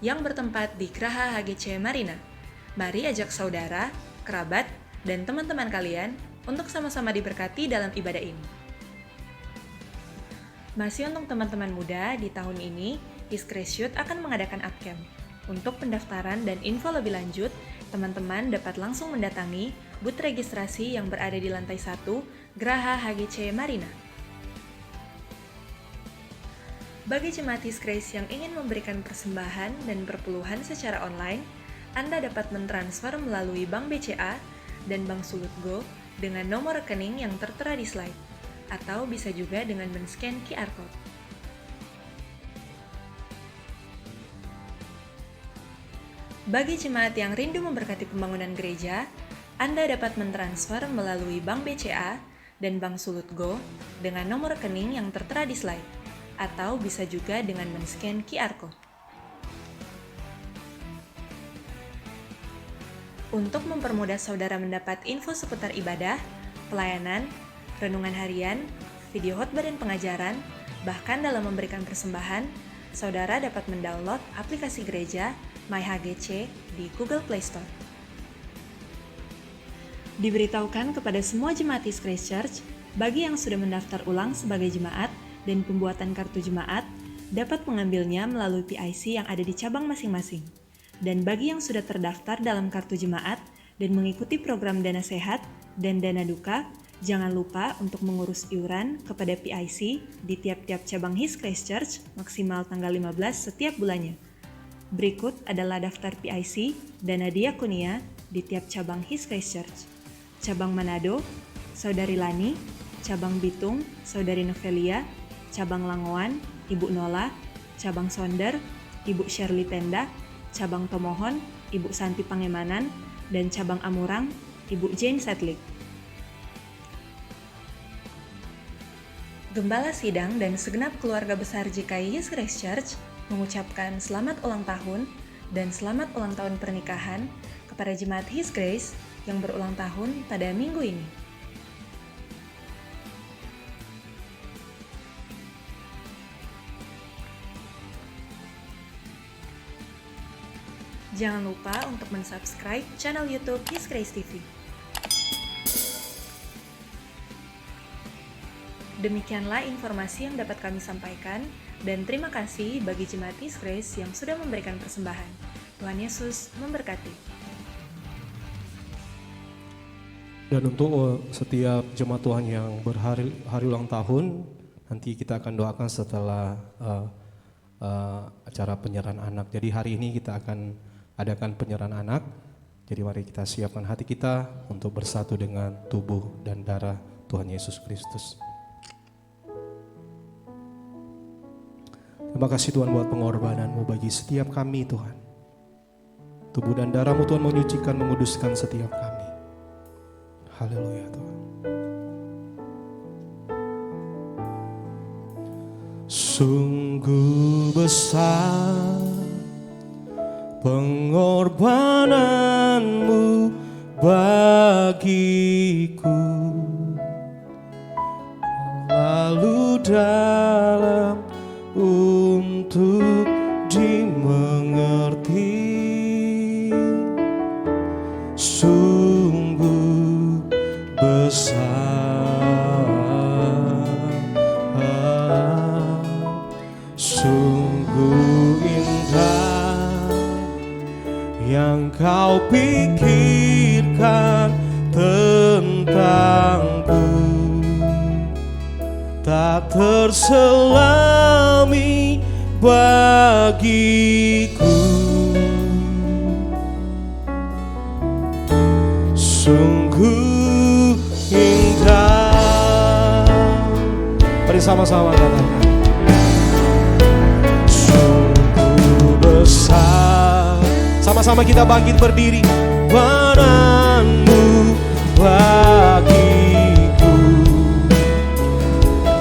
yang bertempat di Geraha HGC Marina. Mari ajak saudara, kerabat, dan teman-teman kalian untuk sama-sama diberkati dalam ibadah ini. Masih untuk teman-teman muda, di tahun ini, His Grace Youth akan mengadakan upcamp. Untuk pendaftaran dan info lebih lanjut, teman-teman dapat langsung mendatangi booth registrasi yang berada di lantai 1, Geraha HGC Marina. Bagi jemaat His Grace yang ingin memberikan persembahan dan perpuluhan secara online, Anda dapat mentransfer melalui Bank BCA dan Bank Sulut Go dengan nomor rekening yang tertera di slide, atau bisa juga dengan men-scan QR Code. Bagi jemaat yang rindu memberkati pembangunan gereja, Anda dapat mentransfer melalui Bank BCA dan Bank Sulut Go dengan nomor rekening yang tertera di slide, atau bisa juga dengan men-scan QR Code. Untuk mempermudah saudara mendapat info seputar ibadah, pelayanan, renungan harian, video khotbah dan pengajaran, bahkan dalam memberikan persembahan, saudara dapat mendownload aplikasi gereja MyHGC di Google Play Store. Diberitahukan kepada semua jemaat His Grace Church, bagi yang sudah mendaftar ulang sebagai jemaat dan pembuatan kartu jemaat, dapat mengambilnya melalui PIC yang ada di cabang masing-masing. Dan bagi yang sudah terdaftar dalam kartu jemaat dan mengikuti program dana sehat dan dana duka, jangan lupa untuk mengurus iuran kepada PIC di tiap-tiap cabang His Grace Church maksimal tanggal 15 setiap bulannya. Berikut adalah daftar PIC dana diakonia di tiap cabang His Grace Church. Cabang Manado, Saudari Lani. Cabang Bitung, Saudari Novelia. Cabang Langoan, Ibu Nola. Cabang Sonder, Ibu Shirley Tenda. Cabang Tomohon, Ibu Santi Pangemanan. Dan cabang Amurang, Ibu Jane Sedlik. Gembala Sidang dan segenap keluarga besar GKI His Grace Church mengucapkan selamat ulang tahun dan selamat ulang tahun pernikahan kepada jemaat His Grace yang berulang tahun pada minggu ini. Jangan lupa untuk mensubscribe channel YouTube His Grace TV. Demikianlah informasi yang dapat kami sampaikan, dan terima kasih bagi jemaat His Grace yang sudah memberikan persembahan. Tuhan Yesus memberkati. Dan untuk setiap jemaat Tuhan yang berhari ulang tahun, nanti kita akan doakan setelah acara penyerahan anak. Jadi hari ini kita akan adakan penyerahan anak. Jadi mari kita siapkan hati kita untuk bersatu dengan tubuh dan darah Tuhan Yesus Kristus. Terima kasih Tuhan buat pengorbanan-Mu bagi setiap kami Tuhan. Tubuh dan darah-Mu Tuhan menyucikan, menguduskan setiap kami. Haleluya Tuhan. Sungguh besar pengorbanan-Mu bagiku, lalu dalam untuk dimengerti, sungguh besar, sungguh indah yang Kau pikirkan tentangku, tak terselami bagiku. Mari sama-sama katakan. Sungguh besar. Sama-sama kita bangkit berdiri. Padamu bagiku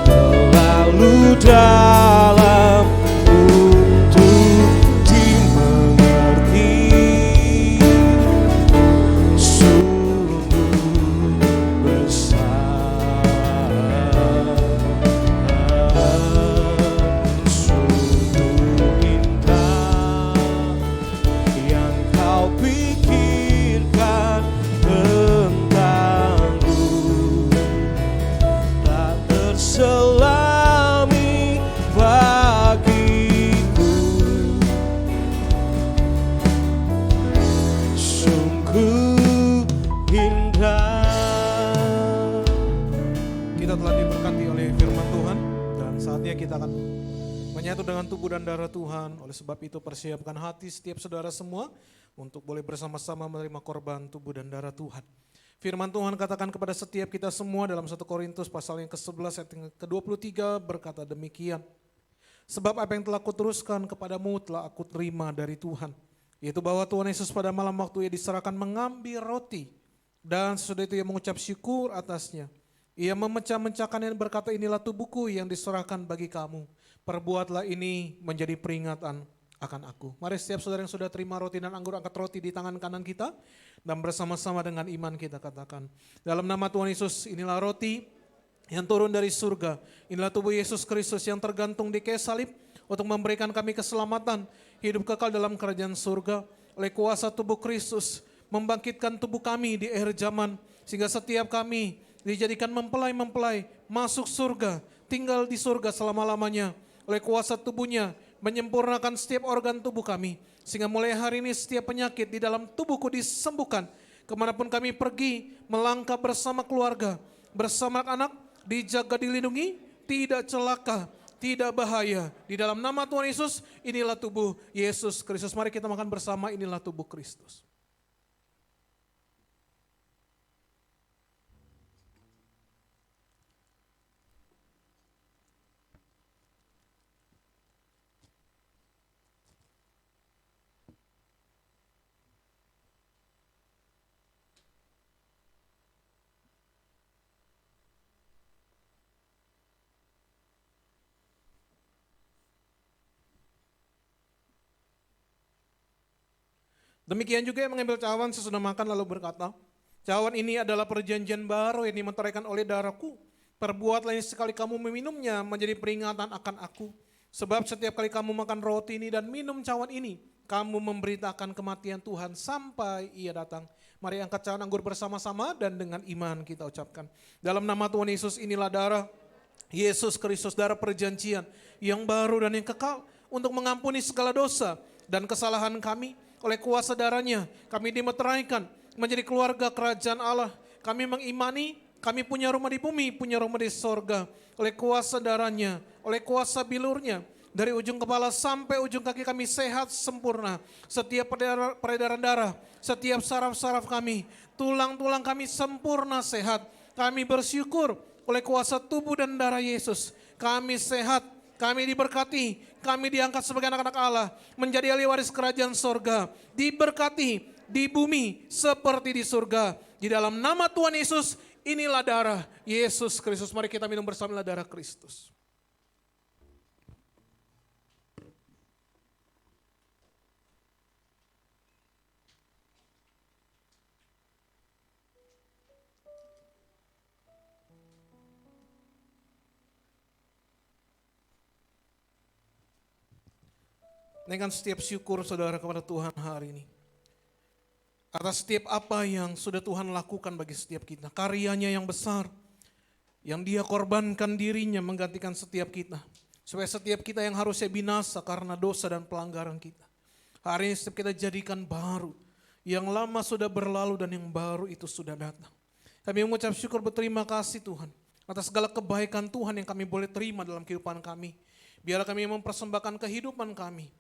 terlalu dalam untuk dimengerti. Sungguh besar, sungguh indah yang kau pikirkan tentangku, tak terselami bagiku. Sungguh indah. Kita telah diberkati oleh firman Tuhan dan saatnya kita akan menyatu dengan tubuh dan darah Tuhan. Oleh sebab itu persiapkan hati setiap saudara semua untuk boleh bersama-sama menerima korban tubuh dan darah Tuhan. Firman Tuhan katakan kepada setiap kita semua dalam 1 Korintus pasal yang ke-11 ayat yang ke-23 berkata demikian. Sebab apa yang telah kuteruskan kepadamu telah aku terima dari Tuhan, yaitu bahwa Tuhan Yesus pada malam waktu ia diserahkan mengambil roti dan sesudah itu ia mengucap syukur atasnya. Ia memecah-mecahkannya dan berkata, inilah tubuhku yang diserahkan bagi kamu. Perbuatlah ini menjadi peringatan akan aku. Mari setiap saudara yang sudah terima roti dan anggur angkat roti di tangan kanan kita dan bersama-sama dengan iman kita katakan, dalam nama Tuhan Yesus, inilah roti yang turun dari surga. Inilah tubuh Yesus Kristus yang tergantung di kayu salib untuk memberikan kami keselamatan, hidup kekal dalam kerajaan surga. Oleh kuasa tubuh Kristus membangkitkan tubuh kami di akhir zaman, sehingga setiap kami dijadikan mempelai-mempelai masuk surga, tinggal di surga selama-lamanya. Oleh kuasa tubuhnya menyempurnakan setiap organ tubuh kami, sehingga mulai hari ini setiap penyakit di dalam tubuhku disembuhkan. Kemanapun kami pergi, melangkah bersama keluarga, bersama anak, dijaga dilindungi, tidak celaka, tidak bahaya. Di dalam nama Tuhan Yesus, inilah tubuh Yesus Kristus. Mari kita makan bersama, inilah tubuh Kristus. Demikian juga yang mengambil cawan sesudah makan lalu berkata, cawan ini adalah perjanjian baru yang dimeteraikan oleh darahku. Perbuatlah ini sekali kamu meminumnya menjadi peringatan akan aku. Sebab setiap kali kamu makan roti ini dan minum cawan ini, kamu memberitakan kematian Tuhan sampai ia datang. Mari angkat cawan anggur bersama-sama dan dengan iman kita ucapkan. Dalam nama Tuhan Yesus, inilah darah Yesus Kristus, darah perjanjian yang baru dan yang kekal untuk mengampuni segala dosa dan kesalahan kami. Oleh kuasa darahnya kami dimeteraikan menjadi keluarga kerajaan Allah. Kami mengimani kami punya rumah di bumi, punya rumah di sorga. Oleh kuasa darahnya, oleh kuasa bilurnya, dari ujung kepala sampai ujung kaki kami sehat sempurna. Setiap peredaran darah, setiap saraf-saraf kami, tulang-tulang kami sempurna sehat. Kami bersyukur oleh kuasa tubuh dan darah Yesus. Kami sehat, kami diberkati, kami diangkat sebagai anak-anak Allah, menjadi ahli waris kerajaan sorga, diberkati di bumi seperti di surga. Di dalam nama Tuhan Yesus, inilah darah Yesus Kristus. Mari kita minum bersama darah Kristus. Dengan setiap syukur saudara kepada Tuhan hari ini. Atas setiap apa yang sudah Tuhan lakukan bagi setiap kita. Karyanya yang besar. Yang dia korbankan dirinya menggantikan setiap kita. Supaya setiap kita yang harusnya binasa karena dosa dan pelanggaran kita. Hari ini setiap kita jadikan baru. Yang lama sudah berlalu dan yang baru itu sudah datang. Kami mengucap syukur berterima kasih Tuhan. Atas segala kebaikan Tuhan yang kami boleh terima dalam kehidupan kami. Biarlah kami mempersembahkan kehidupan kami.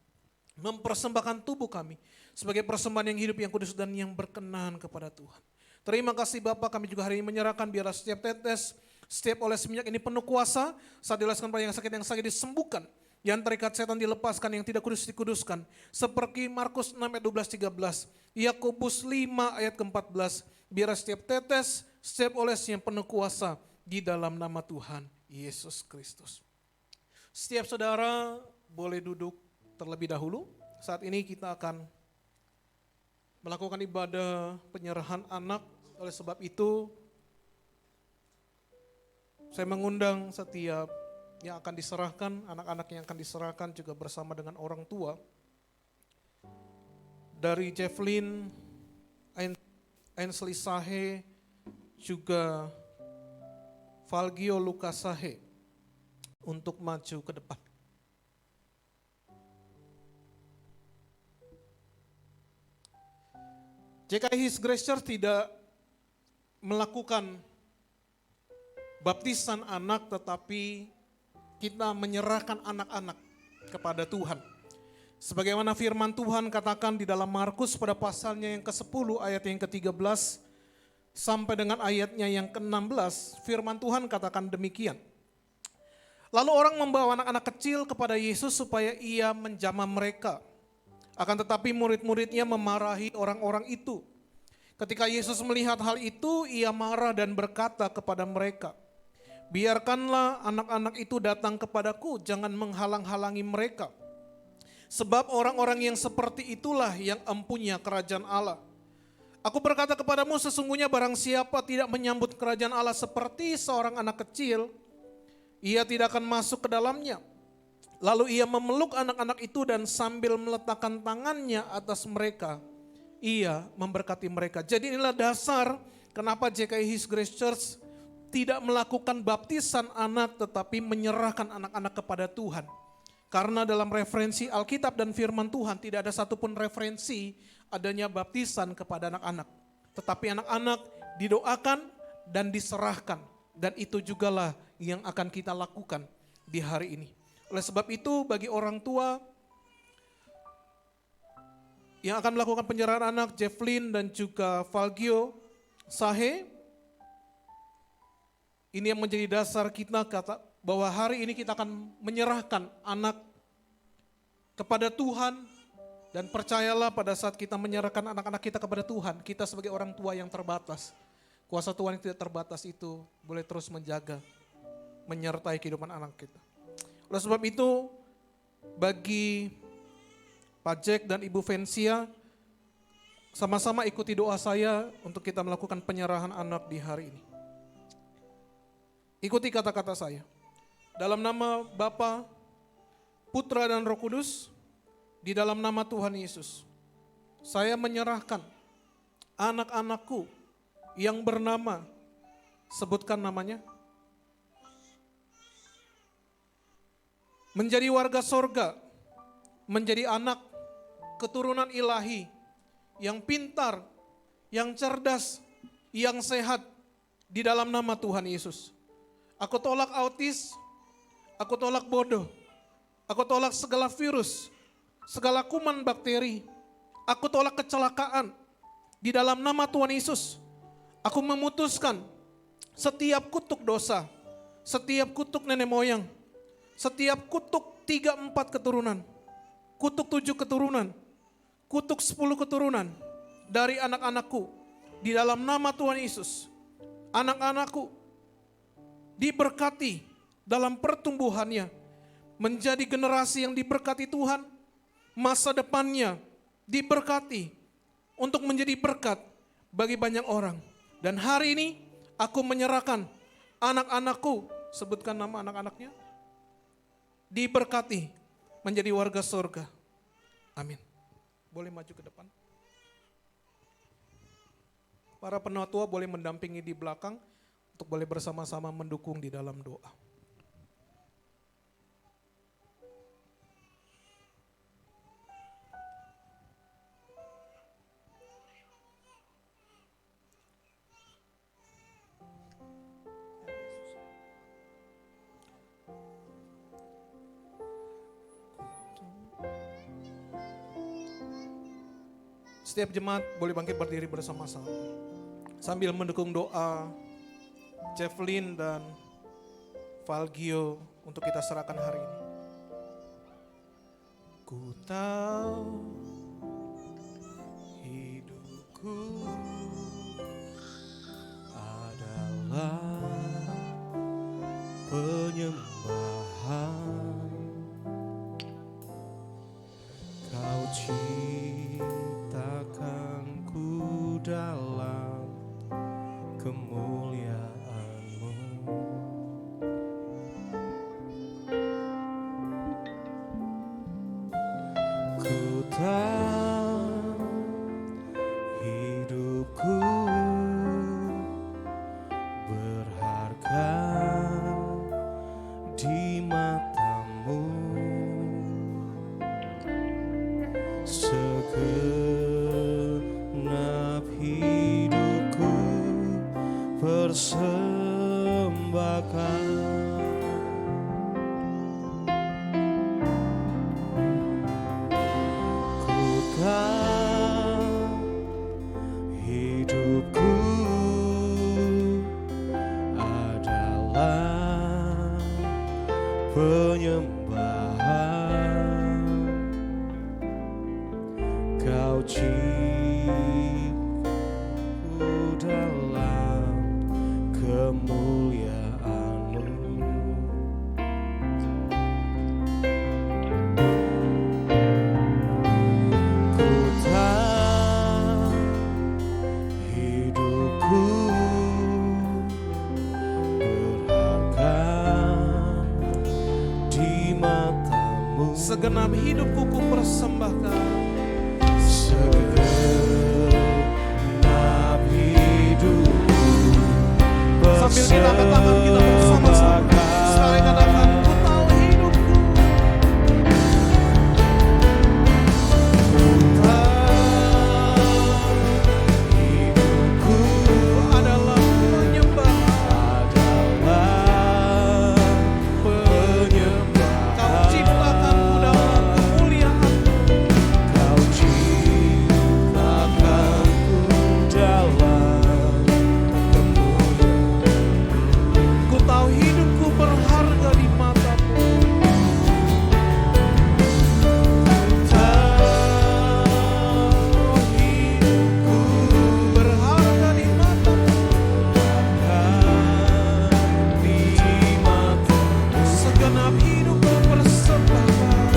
Mempersembahkan tubuh kami sebagai persembahan yang hidup, yang kudus dan yang berkenan kepada Tuhan. Terima kasih Bapa, kami juga hari ini menyerahkan biarlah setiap tetes Setiap oles minyak ini penuh kuasa, saat dioleskan pada yang sakit disembuhkan. Yang terikat setan dilepaskan, yang tidak kudus dikuduskan. Seperti Markus 6 ayat 12-13, Yakobus 5 ayat ke-14, biar setiap tetes, setiap olesnya penuh kuasa di dalam nama Tuhan Yesus Kristus. Setiap saudara boleh duduk terlebih dahulu. Saat ini kita akan melakukan ibadah penyerahan anak. Oleh sebab itu, saya mengundang setiap yang akan diserahkan, anak-anak yang akan diserahkan juga bersama dengan orang tua. Dari Jefflin, Ainsley Sahe, juga Valgio Lucas Sahe untuk maju ke depan. JKI His Grace Church tidak melakukan baptisan anak, tetapi kita menyerahkan anak-anak kepada Tuhan. Sebagaimana firman Tuhan katakan di dalam Markus pada pasalnya yang ke-10 ayat yang ke-13 sampai dengan ayatnya yang ke-16, firman Tuhan katakan demikian. Lalu orang membawa anak-anak kecil kepada Yesus supaya ia menjamah mereka. Akan tetapi murid-muridnya memarahi orang-orang itu. Ketika Yesus melihat hal itu, ia marah dan berkata kepada mereka, biarkanlah anak-anak itu datang kepadaku, jangan menghalang-halangi mereka. Sebab orang-orang yang seperti itulah yang empunya kerajaan Allah. Aku berkata kepadamu, sesungguhnya barang siapa tidak menyambut kerajaan Allah seperti seorang anak kecil, ia tidak akan masuk ke dalamnya. Lalu ia memeluk anak-anak itu dan sambil meletakkan tangannya atas mereka, ia memberkati mereka. Jadi inilah dasar kenapa JKI His Grace Church tidak melakukan baptisan anak tetapi menyerahkan anak-anak kepada Tuhan. Karena dalam referensi Alkitab dan firman Tuhan tidak ada satupun referensi adanya baptisan kepada anak-anak. Tetapi anak-anak didoakan dan diserahkan. Dan itu jugalah yang akan kita lakukan di hari ini. Oleh sebab itu bagi orang tua yang akan melakukan penyerahan anak, Jefflin dan juga Valgio Sahe, ini yang menjadi dasar kita kata bahwa hari ini kita akan menyerahkan anak kepada Tuhan. Dan percayalah pada saat kita menyerahkan anak-anak kita kepada Tuhan, kita sebagai orang tua yang terbatas, kuasa Tuhan yang tidak terbatas itu boleh terus menjaga, menyertai kehidupan anak kita. Oleh sebab itu, bagi Pak Jack dan Ibu Vensia, sama-sama ikuti doa saya untuk kita melakukan penyerahan anak di hari ini. Ikuti kata-kata saya. Dalam nama Bapa, Putra dan Roh Kudus, di dalam nama Tuhan Yesus, saya menyerahkan anak-anakku yang bernama, sebutkan namanya, menjadi warga sorga, menjadi anak keturunan ilahi, yang pintar, yang cerdas, yang sehat, di dalam nama Tuhan Yesus. Aku tolak autis, aku tolak bodoh, aku tolak segala virus, segala kuman bakteri, aku tolak kecelakaan, di dalam nama Tuhan Yesus. Aku memutuskan setiap kutuk dosa, setiap kutuk nenek moyang, setiap kutuk 3-4 keturunan, kutuk 7 keturunan, kutuk 10 keturunan dari anak-anakku. Di dalam nama Tuhan Yesus, anak-anakku diberkati dalam pertumbuhannya, menjadi generasi yang diberkati Tuhan, masa depannya diberkati untuk menjadi berkat bagi banyak orang. Dan hari ini aku menyerahkan anak-anakku, sebutkan nama anak-anaknya, diberkati menjadi warga surga. Amin. Boleh maju ke depan. Para penatua boleh mendampingi di belakang untuk boleh bersama-sama mendukung di dalam doa. Setiap jemaat boleh bangkit berdiri bersama-sama sambil mendukung doa Jevelyn dan Valgio untuk kita serahkan hari ini. Ku tahu hidupku adalah penyembahan. Kau ciptakanku dalam kemuliaan-Mu. Ku tahu hidupku berharga di mata-Mu. Segenap hidupku persembahkan. Ku tahu hidupku adalah penyembahan. Kau ciptaku dalam kemuliaan-Mu. Ku tahu hidupku berharga di mata-Mu. Segenap hidupku ku persembahkan. Segenap hidupku Sambil kita angkat tangan kita bersama-sama. Sekali katakan, ku tahu hidupku. hidupku Adalah penyembahan. adalah penyembahan. Kau ciptakanku dalam kemuliaan. Kau ciptakanku dalam kemuliaan. Ku tahu hidupku berharga di mata-Mu. Tahu hidupku Berharga di mata-Mu. di mata-Mu. Segenap hidupku persembahkan.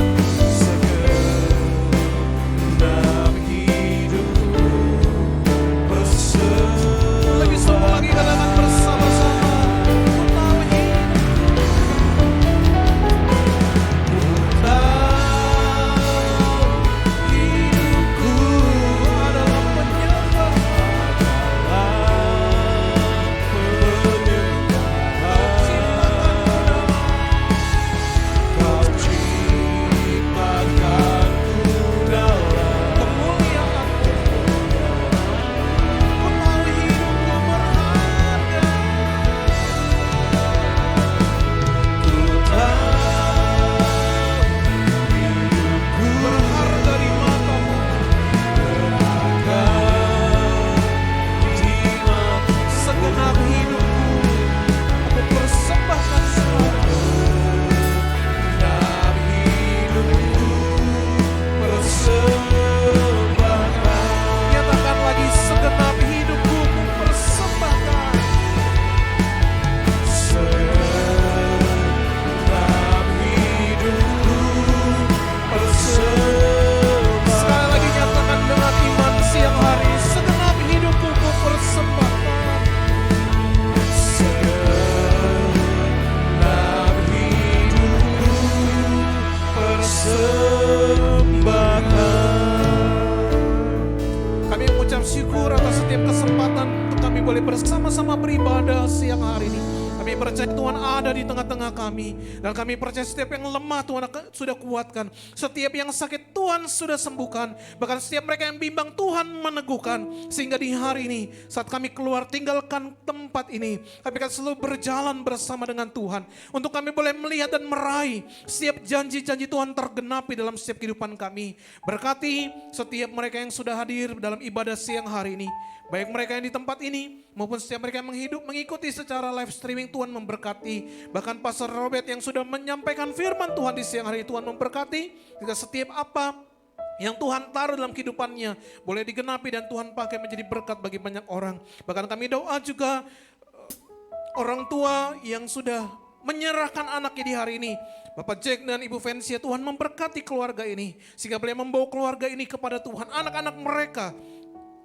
Segenap hidupku bersembahkan. Lebih semua lagi katakan bersama-sama. Ku tahu hidupku adalah penyembahan. Kau ciptakanku dalam Kemuliaan. Ku tahu hidupku berharga. ku tahu hidupku Berharga di mata-Mu. berharga di mata. Segenap hidupku aku persembahkan semuanya. Segenap hidupku persembahkan. Nyatakan lagi, segenap hidupku ku persembahkan. Segenap hidupku persembahkan. Sekali lagi nyatakan dengan iman siang hari, segenap hidupku ku persembahkan. Segenap hidupku persembahkan. Kami mengucap syukur atas setiap kesempatan untuk kami boleh bersama-sama beribadah siang hari ini. Kami percaya Tuhan ada di tengah-tengah kami. Dan kami percaya setiap yang lemah Tuhan sudah kuatkan. Setiap yang sakit Tuhan sudah sembuhkan. Bahkan setiap mereka yang bimbang Tuhan meneguhkan. Sehingga di hari ini saat kami keluar tinggalkan tempat ini, kami akan selalu berjalan bersama dengan Tuhan. Untuk kami boleh melihat dan meraih setiap janji-janji Tuhan tergenapi dalam setiap kehidupan kami. Berkati setiap mereka yang sudah hadir dalam ibadah siang hari ini. Baik mereka yang di tempat ini maupun setiap mereka yang mengikuti secara live streaming, Tuhan memberkati. Bahkan Pastor Robert yang sudah menyampaikan firman Tuhan di siang hari, Tuhan memberkati. Jika setiap apa yang Tuhan taruh dalam kehidupannya boleh digenapi dan Tuhan pakai menjadi berkat bagi banyak orang. Bahkan kami doa juga orang tua yang sudah menyerahkan anaknya di hari ini. Bapak Jack dan Ibu Vencia, Tuhan memberkati keluarga ini. Sehingga boleh membawa keluarga ini kepada Tuhan. Anak-anak mereka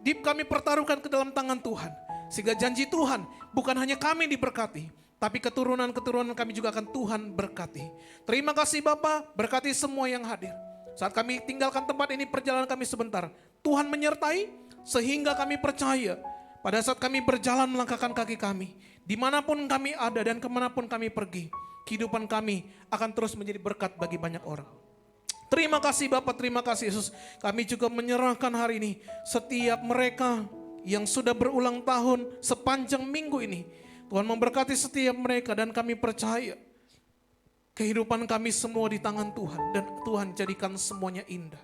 kami pertaruhkan ke dalam tangan Tuhan. Sehingga janji Tuhan bukan hanya kami diberkati, tapi keturunan-keturunan kami juga akan Tuhan berkati. Terima kasih Bapak, berkati semua yang hadir. Saat kami tinggalkan tempat ini, perjalanan kami sebentar, Tuhan menyertai sehingga kami percaya pada saat kami berjalan melangkahkan kaki kami, dimanapun kami ada dan kemanapun kami pergi, kehidupan kami akan terus menjadi berkat bagi banyak orang. Terima kasih Bapak, terima kasih Yesus. Kami juga menyerahkan hari ini setiap mereka yang sudah berulang tahun sepanjang minggu ini. Tuhan memberkati setiap mereka dan kami percaya kehidupan kami semua di tangan Tuhan. Dan Tuhan jadikan semuanya indah.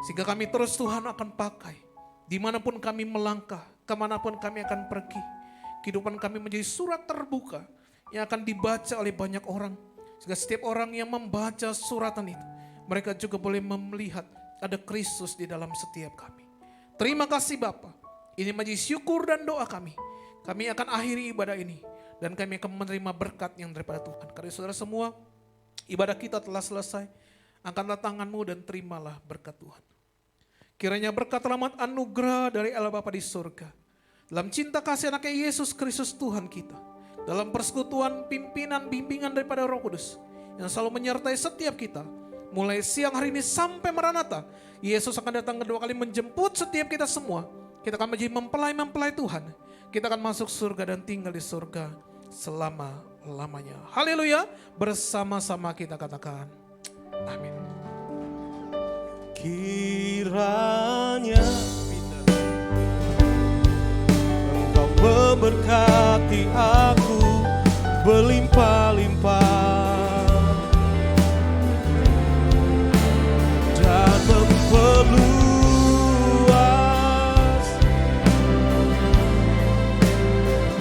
Sehingga kami terus Tuhan akan pakai. Dimanapun kami melangkah, kemanapun kami akan pergi. Kehidupan kami menjadi surat terbuka yang akan dibaca oleh banyak orang. Sehingga setiap orang yang membaca suratan itu, mereka juga boleh melihat ada Kristus di dalam setiap kami. Terima kasih Bapak. Ini menjadi syukur dan doa kami. Kami akan akhiri ibadah ini. Dan kami akan menerima berkat yang daripada Tuhan. Karena saudara semua, ibadah kita telah selesai. Angkatlah tanganmu dan terimalah berkat Tuhan. Kiranya berkat rahmat anugerah dari Allah Bapa di surga. Dalam cinta kasih anaknya Yesus Kristus Tuhan kita. Dalam persekutuan pimpinan bimbingan daripada Roh Kudus. Yang selalu menyertai setiap kita. Mulai siang hari ini sampai Maranatha. Yesus akan datang kedua kali menjemput setiap kita semua. Kita akan menjadi mempelai-mempelai Tuhan. Kita akan masuk surga dan tinggal di surga selama-lamanya. Haleluya. Bersama-sama kita katakan amin. Kiranya Engkau memberkati aku berlimpah-limpah dan memperluas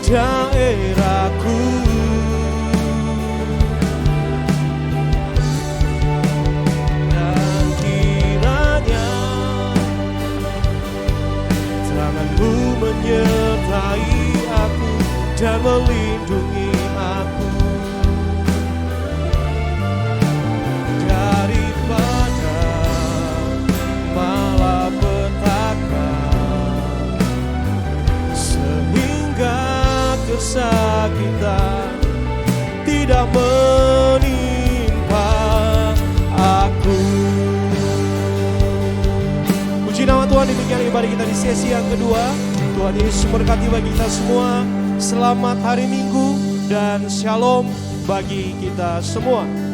daerahku, dan kiranya tangan-Mu menyertai aku dan melindungi aku daripada malapetaka, sehingga kesakitan tidak menimpa aku. Puji nama Tuhan, demikian ibadah kita di sesi yang kedua. Tuhan Yesus memberkati bagi kita semua. Selamat hari Minggu dan shalom bagi kita semua.